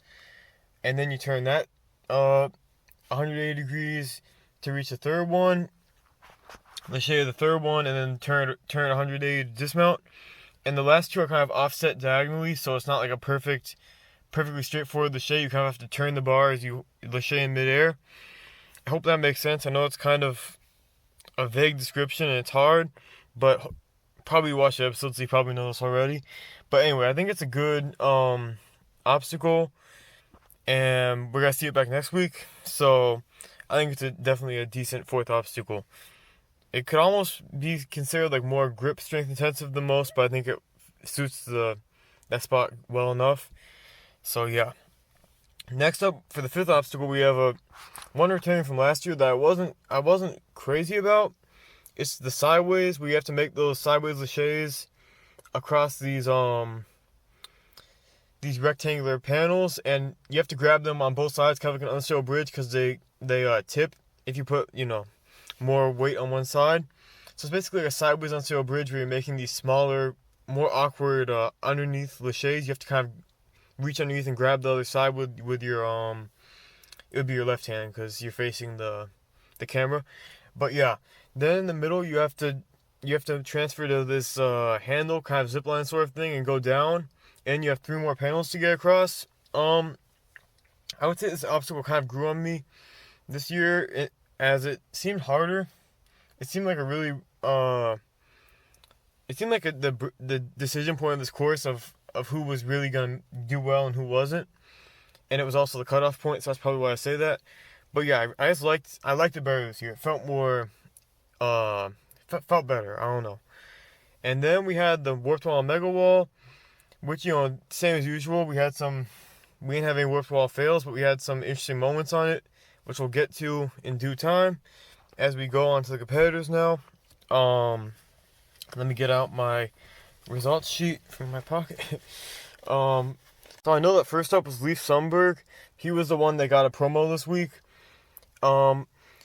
And then you turn that 180 degrees to reach the third one. Let's show you the third one, and then turn 180 to dismount. And the last 2 are kind of offset diagonally, so it's not like a perfectly straightforward lâché. You kind of have to turn the bar as you lâché in midair. I hope that makes sense. I know it's kind of a vague description and it's hard, but probably watch the episode, so you probably know this already. But anyway, I think it's a good obstacle, and we're going to see it back next week. So I think it's definitely a decent 4th obstacle. It could almost be considered like more grip strength intensive than most, but I think it suits that spot well enough. So yeah. Next up, for the 5th obstacle, we have one returning from last year that I wasn't crazy about. It's the sideways, where you have to make those sideways lâchés across these rectangular panels, and you have to grab them on both sides, kind of like an unstable bridge, because they tip if you put more weight on one side. So it's basically like a sideways unstable bridge where you're making these smaller, more awkward underneath lâchés. You have to kind of reach underneath and grab the other side with your it would be your left hand because you're facing the camera. But yeah, then in the middle you have to transfer to this handle, kind of zipline sort of thing, and go down. And you have 3 more panels to get across. I would say this obstacle kind of grew on me this year, as it seemed harder. It seemed like a really the decision point of this course of who was really gonna do well and who wasn't, and it was also the cutoff point. So that's probably why I say that. But yeah, I liked it better this year. It felt more felt better. I don't know. And then we had the warped wall and mega wall, which same as usual. We didn't have any warped wall fails, but we had some interesting moments on it, which we'll get to in due time as we go on to the competitors now. Let me get out my results sheet from my pocket. So I know that first up was Leif Sundberg. He was the one that got a promo this week.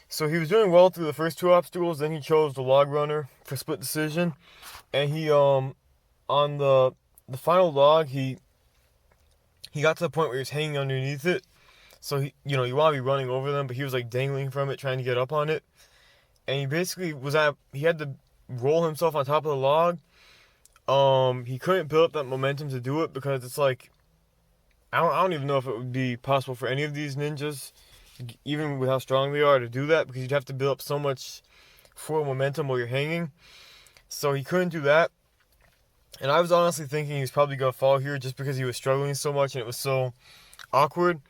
So he was doing well through the first two obstacles, then he chose the log runner for split decision. And he on the final log, he got to the point where he was hanging underneath it. So you want to be running over them, but he was like dangling from it, trying to get up on it. And he basically he had to roll himself on top of the log. He couldn't build up that momentum to do it because it's like, I don't even know if it would be possible for any of these ninjas, even with how strong they are, to do that, because you'd have to build up so much forward momentum while you're hanging. So he couldn't do that. And I was honestly thinking he was probably going to fall here just because he was struggling so much and it was so awkward.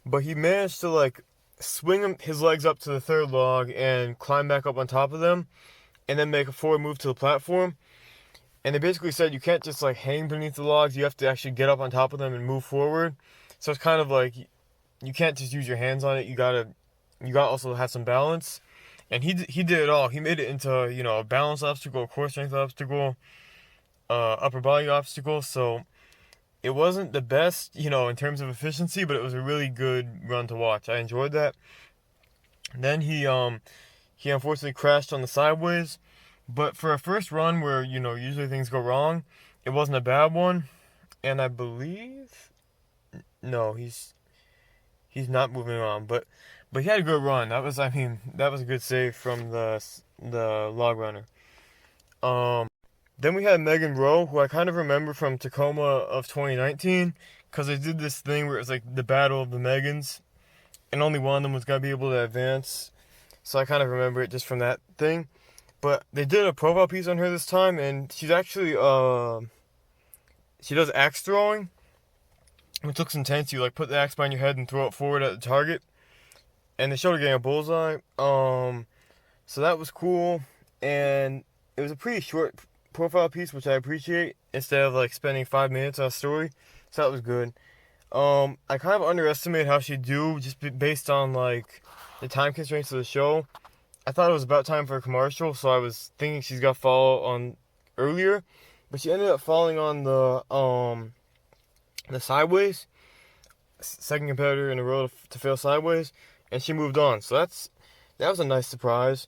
But he managed to like swing his legs up to the third log and climb back up on top of them and then make a forward move to the platform. And they basically said you can't just like hang beneath the logs, you have to actually get up on top of them and move forward. So it's kind of like you can't just use your hands on it, you gotta also have some balance. And he did it all. He made it into, a balance obstacle, a core strength obstacle, upper body obstacle. So it wasn't the best, in terms of efficiency, but it was a really good run to watch. I enjoyed that. Then he unfortunately crashed on the sideways, but for a first run where, usually things go wrong, it wasn't a bad one. And I believe, no, he's not moving on, but he had a good run. That was a good save from the log runner. Then we had Megan Rowe, who I kind of remember from Tacoma of 2019, because they did this thing where it was like the battle of the Megans, and only one of them was going to be able to advance. So I kind of remember it just from that thing. But they did a profile piece on her this time, and she's actually, she does axe throwing, which looks intense. You like put the axe behind your head and throw it forward at the target. And they showed her getting a bullseye. So that was cool, and it was a pretty short profile piece, which I appreciate, instead of like spending 5 minutes on a story. So that was good. I kind of underestimated how she'd do just based on like the time constraints of the show. I thought it was about time for a commercial, so I was thinking she's got to fall on earlier, but she ended up falling on the sideways, second competitor in a row to fail sideways, and she moved on. So that was a nice surprise.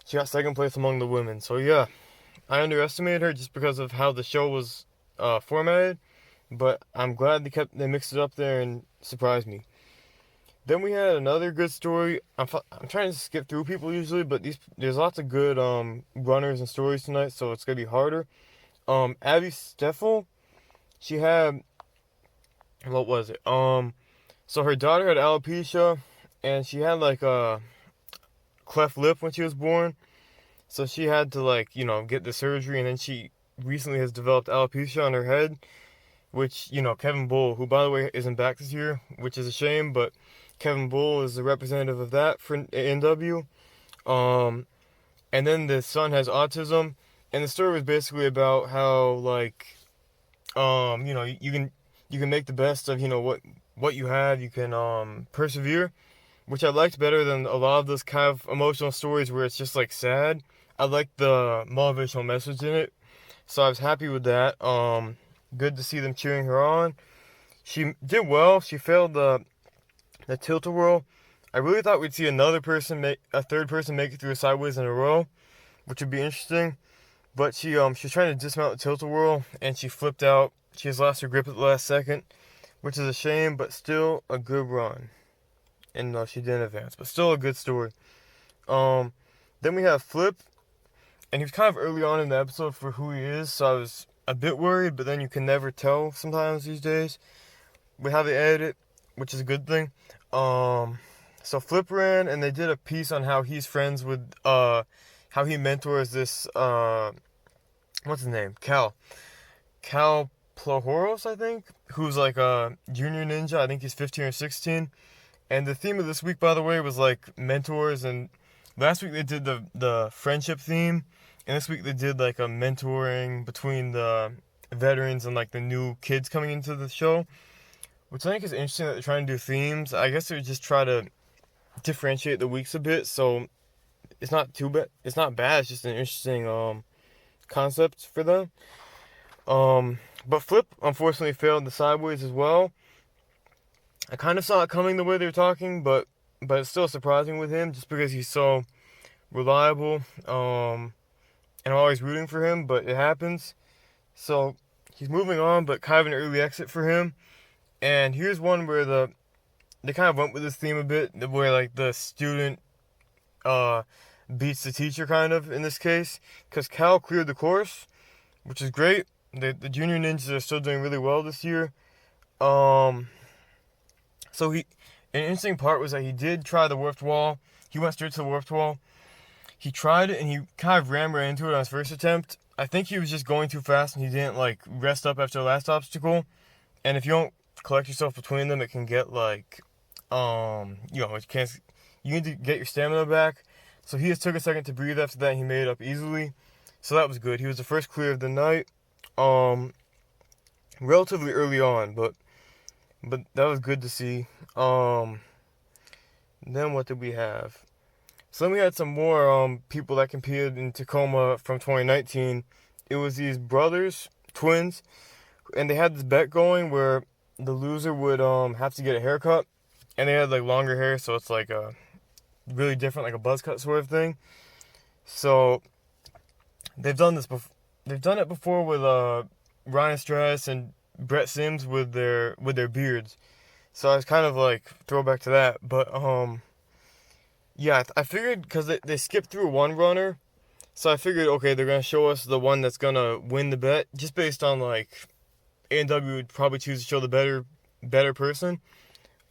She got second place among the women. So yeah, I underestimated her just because of how the show was formatted, but I'm glad they mixed it up there and surprised me. Then we had another good story. I'm trying to skip through people usually, but there's lots of good runners and stories tonight, so it's gonna be harder. Abby Steffel, she had, what was it? So her daughter had alopecia, and she had like a cleft lip when she was born. So she had to get the surgery, and then she recently has developed alopecia on her head, which, Kevin Bull, who by the way isn't back this year, which is a shame, but Kevin Bull is the representative of that for NW. And then the son has autism, and the story was basically about how you can make the best of what you have. You can persevere, which I liked better than a lot of those kind of emotional stories where it's just like sad. I liked the motivational message in it, so I was happy with that. Good to see them cheering her on. She did well. She failed the tilt-a-whirl. I really thought we'd see a third person make it through a sideways in a row, which would be interesting. But she was trying to dismount the tilt-a-whirl, and she flipped out. She has lost her grip at the last second, which is a shame, but still a good run. And no, she didn't advance, but still a good story. Then we have Flip, and he was kind of early on in the episode for who he is, so I was a bit worried, but then you can never tell sometimes these days with how they edit it, which is a good thing. So Flip ran, and they did a piece on how he's friends with, how he mentors this, what's his name? Cal Plohoros, I think, who's like a junior ninja. I think he's 15 or 16. And the theme of this week, by the way, was like mentors. And last week they did the friendship theme, and this week they did like a mentoring between the veterans and like the new kids coming into the show, which I think is interesting that they're trying to do themes. I guess they just try to differentiate the weeks a bit, so it's not too bad. It's not bad. It's just an interesting concept for them. But Flip unfortunately failed the sideways as well. I kind of saw it coming the way they were talking, but but it's still surprising with him just because he's so reliable. And I'm always rooting for him, but it happens. So he's moving on, but kind of an early exit for him. And here's one where they kind of went with this theme a bit, where like the student beats the teacher kind of in this case, because Cal cleared the course, which is great. The junior ninjas are still doing really well this year. So an interesting part was that he did try the warped wall. He went straight to the warped wall. He tried it and he kind of rammed right into it on his first attempt. I think he was just going too fast and he didn't like rest up after the last obstacle. And if you don't collect yourself between them, it can get like, you need to get your stamina back. So he just took a second to breathe after that and he made it up easily. So that was good. He was the first clear of the night. Relatively early on, but that was good to see. Then what did we have? So then we had some more people that competed in Tacoma from 2019. It was these brothers, twins, and they had this bet going where the loser would have to get a haircut, and they had like longer hair, so it's like a really different, like a buzz cut sort of thing. So they've done this before. They've done it before with Ryan Stratus and Brett Sims with their beards. So I was kind of like throwback to that, but yeah, I figured because they skipped through one runner, so I figured okay they're gonna show us the one that's gonna win the bet just based on like A&W would probably choose to show the better person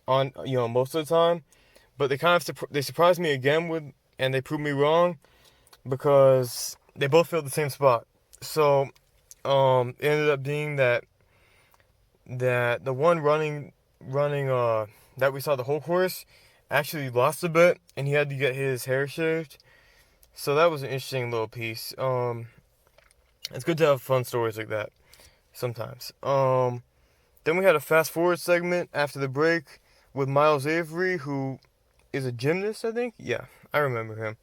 on most of the time, but they kind of they surprised me again and they proved me wrong because they both filled the same spot. So it ended up being that the one running that we saw the whole course actually lost a bet and he had to get his hair shaved. So that was an interesting little piece. It's good to have fun stories like that sometimes. Then we had a fast forward segment after the break with Miles Avery, who is a gymnast, I think. Yeah, I remember him.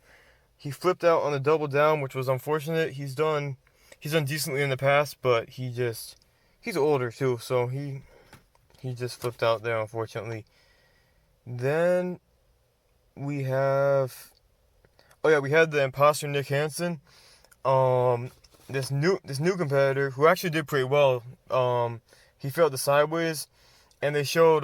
He flipped out on the double down, which was unfortunate. He's done decently in the past, but he's older too, so he just flipped out there, unfortunately. Then we had the imposter Nick Hansen, this new competitor who actually did pretty well. He failed the sideways, and they showed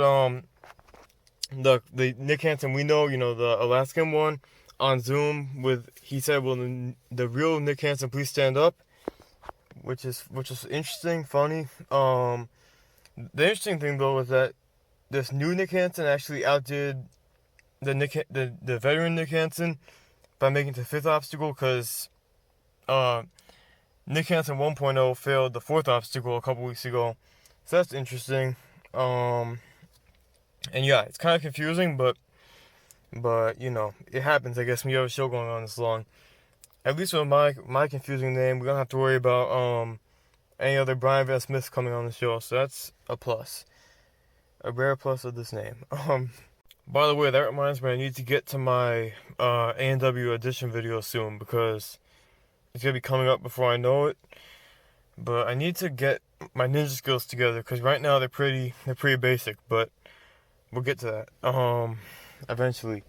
the Nick Hansen we know, the Alaskan one, on Zoom he said, "Will the real Nick Hansen please stand up?" Which is interesting, funny. The interesting thing though was that this new Nick Hansen actually outdid the veteran Nick Hansen by making it to the fifth obstacle, because Nick Hansen 1.0 failed the fourth obstacle a couple weeks ago. So that's interesting. And yeah, it's kind of confusing, but it happens, I guess, when you have a show going on this long. At least with my confusing name, we don't have to worry about any other Brian Van Smiths coming on the show, so that's a plus. A rare plus of this name. By the way, that reminds me, I need to get to my A&W audition video soon, because it's going to be coming up before I know it. But I need to get my ninja skills together, because right now they're pretty basic, but we'll get to that eventually.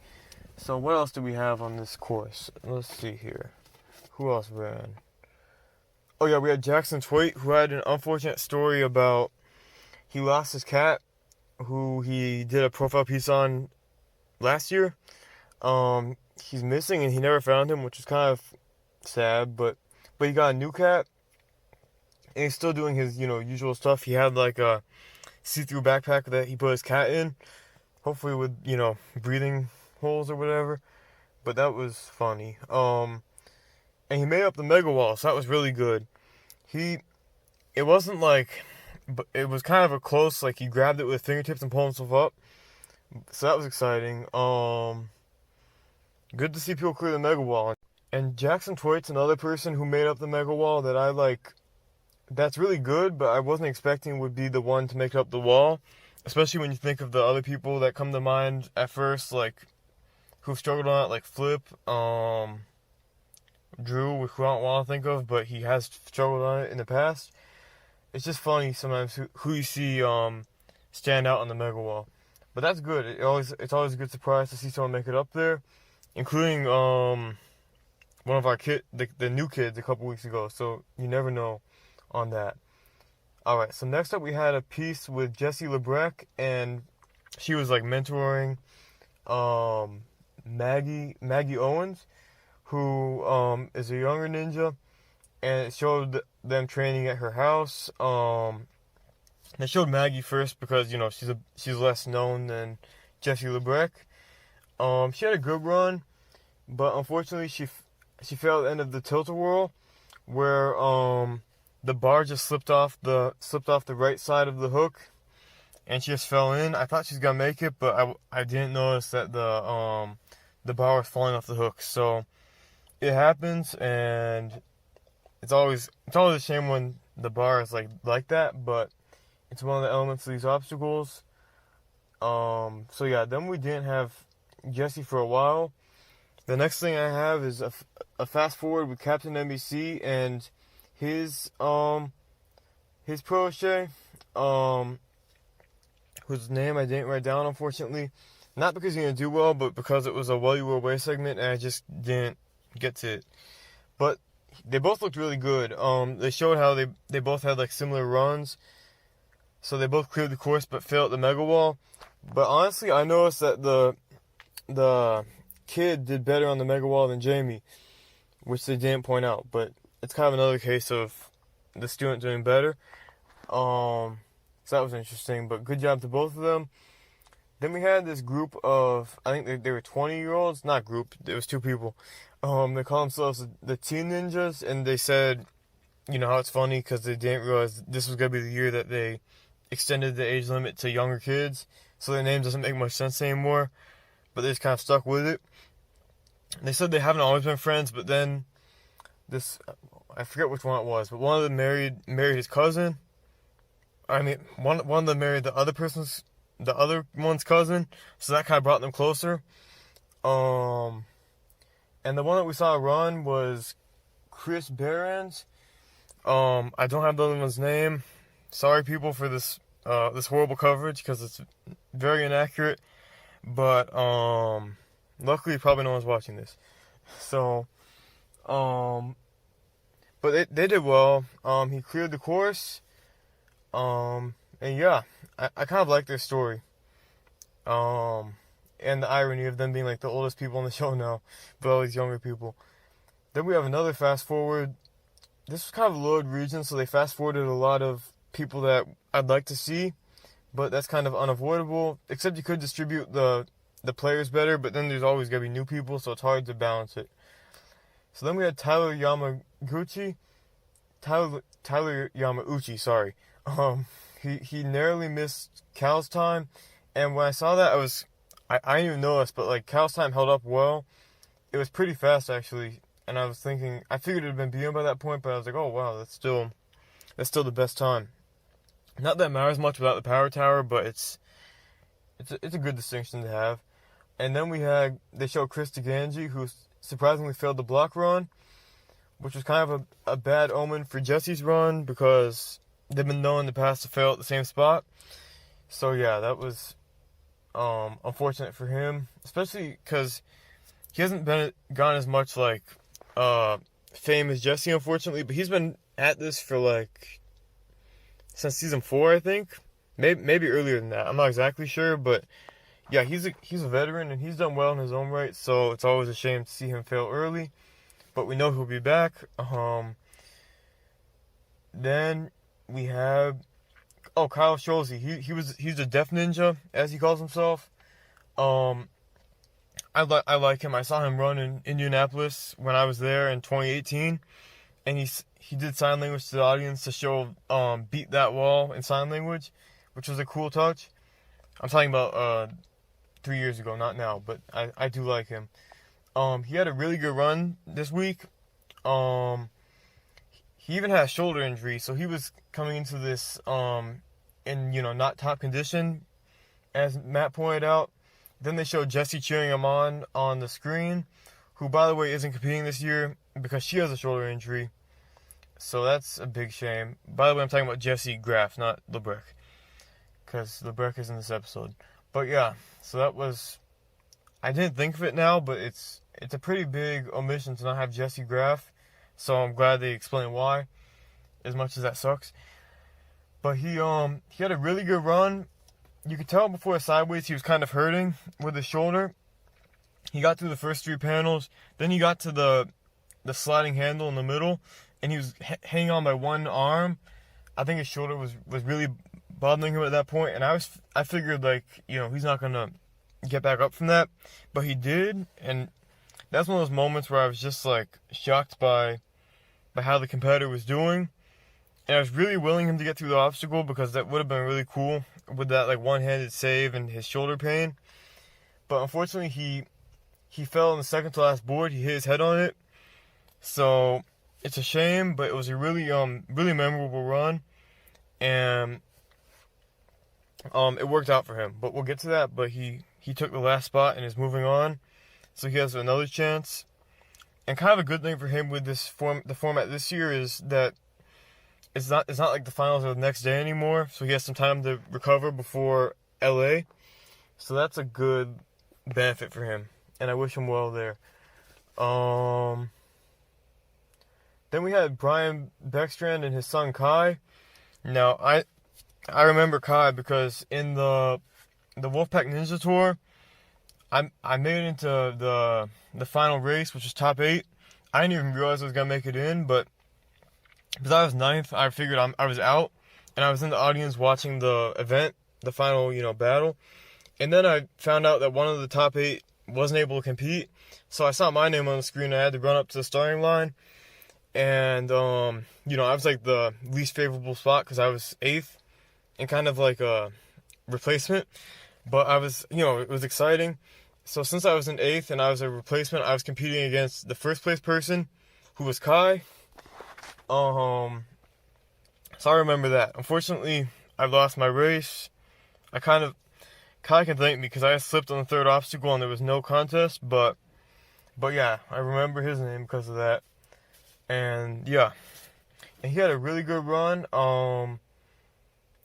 So what else do we have on this course? Let's see here. Who else ran? Oh yeah, we had Jackson Twait, who had an unfortunate story about he lost his cat, who he did a profile piece on last year. He's missing and he never found him, which is kind of sad, but he got a new cat and he's still doing his usual stuff. He had like a see-through backpack that he put his cat in, hopefully with breathing holes or whatever, but that was funny. And he made up the mega wall, so that was really good. It wasn't like, but it was kind of a close, like he grabbed it with fingertips and pulled himself up, so that was exciting. Good to see people clear the mega wall. And Jackson Twait's another person who made up the mega wall that I like. That's really good, but I wasn't expecting would be the one to make up the wall, especially when you think of the other people that come to mind at first, like who struggled on it, like Flip, Drew, which we don't want to think of, but he has struggled on it in the past. It's just funny sometimes who you see stand out on the mega wall. But that's good. It's always a good surprise to see someone make it up there, including one of our the new kids a couple weeks ago. So you never know on that. All right. So next up, we had a piece with Jessie Lebrecq, and she was like mentoring Maggie Owens, who is a younger ninja, and it showed them training at her house. They showed Maggie first because she's less known than Jessie Lebrecq. She had a good run, but unfortunately she failed at the end of the tilt-a-whirl, where the bar just slipped off the right side of the hook, and she just fell in. I thought she was gonna make it, but I didn't notice that the bar was falling off the hook. So it happens, and it's always a shame when the bar is like that, but it's one of the elements of these obstacles. So yeah, then we didn't have Jessie for a while. The next thing I have is a fast forward with Captain NBC and his protege, whose name I didn't write down, unfortunately. Not because he didn't do well, but because it was a Well You Were Away segment and I just didn't get to it. But they both looked really good. They showed how they both had like similar runs. So they both cleared the course but failed at the mega wall. But honestly, I noticed that the kid did better on the mega wall than Jamie, which they didn't point out. But it's kind of another case of the student doing better. So that was interesting. But good job to both of them. Then we had this group of, I think they were 20-year-olds. Not group, it was two people. They call themselves the Teen Ninjas, and they said, how it's funny because they didn't realize this was going to be the year that they extended the age limit to younger kids, so their name doesn't make much sense anymore, but they just kind of stuck with it. They said they haven't always been friends, but then I forget which one it was, but one of them married his cousin. I mean, one of them married the other one's cousin, so that kind of brought them closer. And the one that we saw run was Chris Behrens. I don't have the other one's name. Sorry, people, for this horrible coverage because it's very inaccurate. But luckily, probably no one's watching this. So, but they did well. He cleared the course. And yeah, I kind of like their story. And the irony of them being like the oldest people on the show now, but all these younger people. Then we have another fast forward. This was kind of a load region, so they fast forwarded a lot of people that I'd like to see, but that's kind of unavoidable. Except you could distribute the players better, but then there's always gonna be new people, so it's hard to balance it. So then we had Tyler Yamauchi, sorry. He narrowly missed Cal's time, and when I saw that, I didn't even notice, but like Cal's time held up well. It was pretty fast actually, and I was thinking, I figured it had been beaten by that point, but I was like, oh wow, that's still the best time. Not that it matters much without the power tower, but it's a good distinction to have. And then they showed Chris DeGangi, who surprisingly failed the block run, which was kind of a bad omen for Jessie's run because they've been known in the past to fail at the same spot. So yeah, that was unfortunate for him, especially because he hasn't gone as much like fame as Jessie, unfortunately, but he's been at this for since season 4, I think, maybe earlier than that. I'm not exactly sure, but yeah, he's a veteran and he's done well in his own right. So it's always a shame to see him fail early, but we know he'll be back. Then we have Kyle Scholze. He's a deaf ninja, as he calls himself. I like him. I saw him run in Indianapolis when I was there in 2018, and he did sign language to the audience to show beat that wall in sign language, which was a cool touch. I'm talking about 3 years ago, not now, but I do like him. He had a really good run this week. He even had a shoulder injury, so he was coming into this in not top condition, as Matt pointed out. Then they showed Jessie cheering him on the screen, who, by the way, isn't competing this year because she has a shoulder injury. So that's a big shame. By the way, I'm talking about Jessie Graff, not Lebrecq, because Lebrecq is in this episode. But yeah, so that was, I didn't think of it now, but it's a pretty big omission to not have Jesse Graff. So I'm glad they explained why, as much as that sucks. But he had a really good run. You could tell before sideways he was kind of hurting with his shoulder. He got through the first 3 panels. Then he got to the sliding handle in the middle, and he was hanging on by one arm. I think his shoulder was really bothering him at that point, and I figured, like, you know, he's not gonna get back up from that, but he did, and that's one of those moments where I was just like shocked by how the competitor was doing, and I was really willing him to get through the obstacle because that would have been really cool with that like one-handed save and his shoulder pain. But unfortunately, he fell on the second to last board. He hit his head on it, so it's a shame. But it was a really memorable run, and it worked out for him. But we'll get to that. But he took the last spot and is moving on, so he has another chance. And kind of a good thing for him with this the format this year is that it's not like the finals are the next day anymore, so he has some time to recover before LA. So that's a good benefit for him, and I wish him well there. Then we had Brian Beckstrand and his son Kai. Now I remember Kai because in the Wolfpack Ninja Tour, I made it into the final race, which was top 8. I didn't even realize I was gonna make it in, but because I was 9th, I figured I was out, and I was in the audience watching the event, the final, battle. And then I found out that one of the top 8 wasn't able to compete, so I saw my name on the screen. I had to run up to the starting line, and I was like the least favorable spot because I was 8th and kind of like a replacement. But I was, it was exciting. So since I was in 8th and I was a replacement, I was competing against the first place person, who was Kai. So I remember that. Unfortunately, I lost my race. Kai can thank me because I slipped on the 3rd obstacle and there was no contest. But yeah, I remember his name because of that. And yeah, and he had a really good run.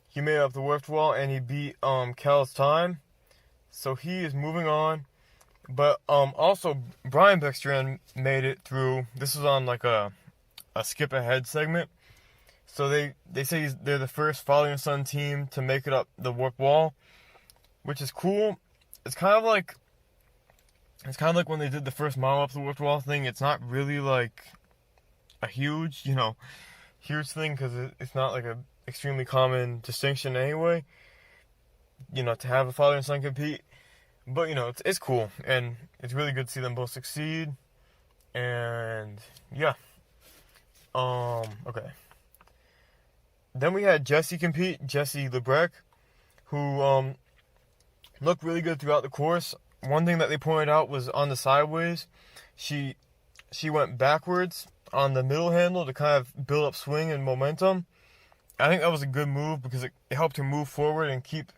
He made it up the warped wall and he beat Cal's time. So he is moving on. But also Brian Beckstrand made it through. This was on like a skip ahead segment. So they say they're the first father and son team to make it up the warped wall, which is cool. It's kind of like when they did the first mile up the warped wall thing. It's not really like a huge thing because it's not like a extremely common distinction anyway, to have a father and son compete. But it's cool, and it's really good to see them both succeed. And yeah, okay. Then we had Jesse compete, Jesse Lebrecq, who looked really good throughout the course. One thing that they pointed out was on the sideways, she went backwards on the middle handle to kind of build up swing and momentum. I think that was a good move because it helped her move forward and keep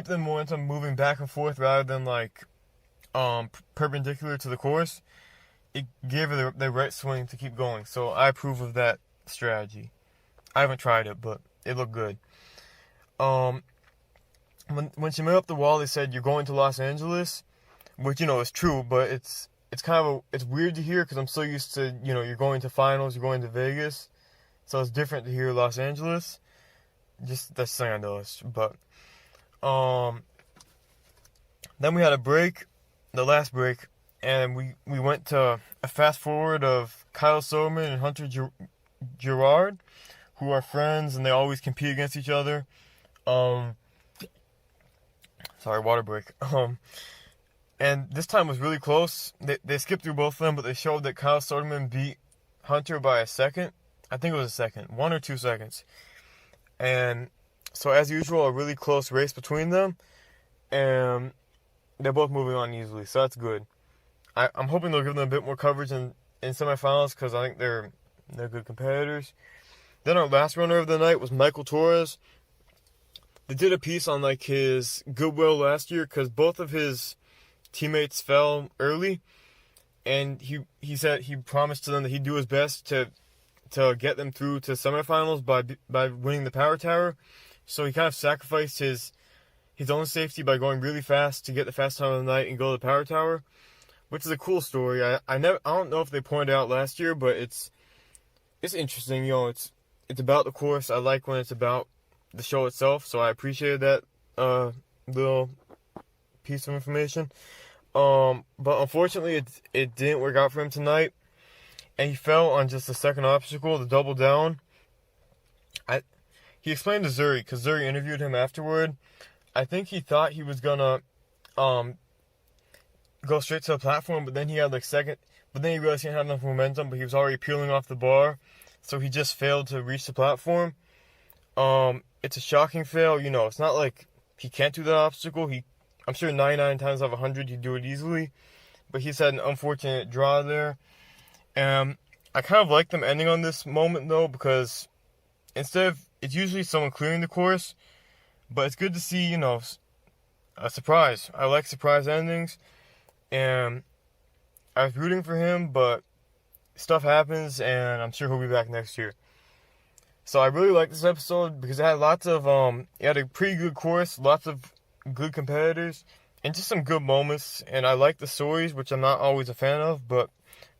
the momentum moving back and forth rather than like perpendicular to the course. It gave her the right swing to keep going. So I approve of that strategy. I haven't tried it, but it looked good. When she made up the wall, they said you're going to Los Angeles, which is true, but it's it's weird to hear because I'm so used to you're going to finals, you're going to Vegas, so it's different to hear Los Angeles. Just that's the thing I noticed. But then we had a break, the last break, and we went to a fast forward of Kyle Soderman and Hunter Girard, who are friends and they always compete against each other. Sorry, water break. And this time was really close. They skipped through both of them, but they showed that Kyle Soderman beat Hunter by a second. I think it was a second, 1 or 2 seconds. And so as usual, a really close race between them, and they're both moving on easily, so that's good. I'm hoping they'll give them a bit more coverage in semifinals because I think they're good competitors. Then our last runner of the night was Michael Torres. They did a piece on like his goodwill last year because both of his teammates fell early, and he said he promised to them that he'd do his best to get them through to semifinals by winning the power tower. So he kind of sacrificed his his own safety by going really fast to get the fast time of the night and go to the power tower, which is a cool story. I don't know if they pointed out last year, but it's interesting. It's about the course. I like when it's about the show itself, so I appreciated that little piece of information. But unfortunately, it didn't work out for him tonight, and he fell on just the second obstacle, the double down. He explained to Zuri, because Zuri interviewed him afterward. I think he thought he was gonna go straight to the platform, but then he had but then he realized he didn't have enough momentum, but he was already peeling off the bar, so he just failed to reach the platform. It's a shocking fail. It's not like he can't do that obstacle. I'm sure 99 times out of 100 he'd do it easily, but he's had an unfortunate draw there. I kind of like them ending on this moment though, because it's usually someone clearing the course, but it's good to see, a surprise. I like surprise endings, and I was rooting for him, but stuff happens, and I'm sure he'll be back next year. So I really like this episode because it had lots of, it had a pretty good course, lots of good competitors, and just some good moments, and I like the stories, which I'm not always a fan of, but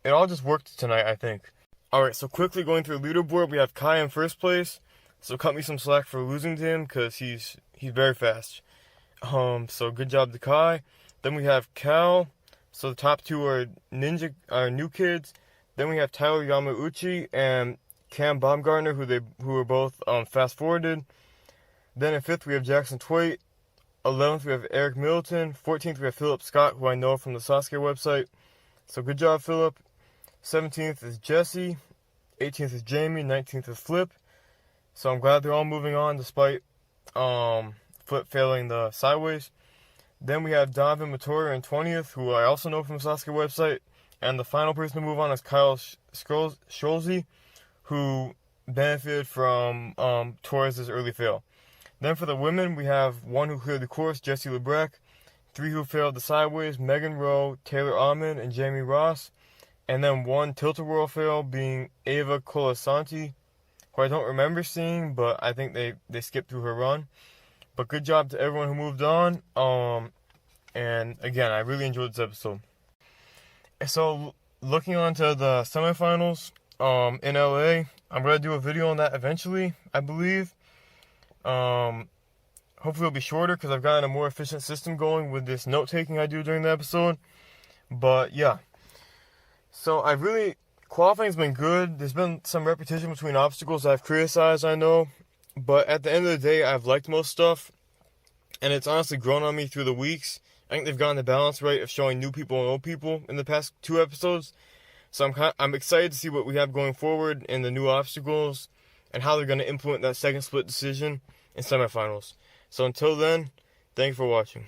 it all just worked tonight, I think. Alright, so quickly going through the leaderboard, we have Kai in first place, so cut me some slack for losing to him, because he's very fast. So good job to Kai. Then we have Cal, so the top two are new kids. Then we have Tyler Yamauchi and Cam Baumgartner, who were both fast forwarded. Then in fifth we have Jackson Twait. 11th we have Eric Middleton. 14th we have Philip Scott, who I know from the Sasuke website. So good job, Philip. 17th is Jesse. 18th is Jamie. 19th is Flip. So I'm glad they're all moving on despite Flip failing the sideways. Then we have Donovan Matoria in 20th, who I also know from the Sasuke website. And the final person to move on is Kyle Scholze, who benefited from Torres' early fail. Then for the women, we have one who cleared the course, Jessie Lebrecq. 3 who failed the sideways, Megan Rowe, Taylor Ahman, and Jamie Ross. And then one tilt-a-whirl fail being Ava Colasanti, who I don't remember seeing, but I think they skipped through her run. But good job to everyone who moved on. And again, I really enjoyed this episode. So looking on to the semifinals in LA, I'm going to do a video on that eventually, I believe. Hopefully it'll be shorter because I've gotten a more efficient system going with this note-taking I do during the episode. But yeah. So qualifying's been good. There's been some repetition between obstacles I've criticized, I know. But at the end of the day, I've liked most stuff. And it's honestly grown on me through the weeks. I think they've gotten the balance right of showing new people and old people in the past 2 episodes. So I'm excited to see what we have going forward in the new obstacles and how they're going to implement that second split decision in semifinals. So until then, thank you for watching.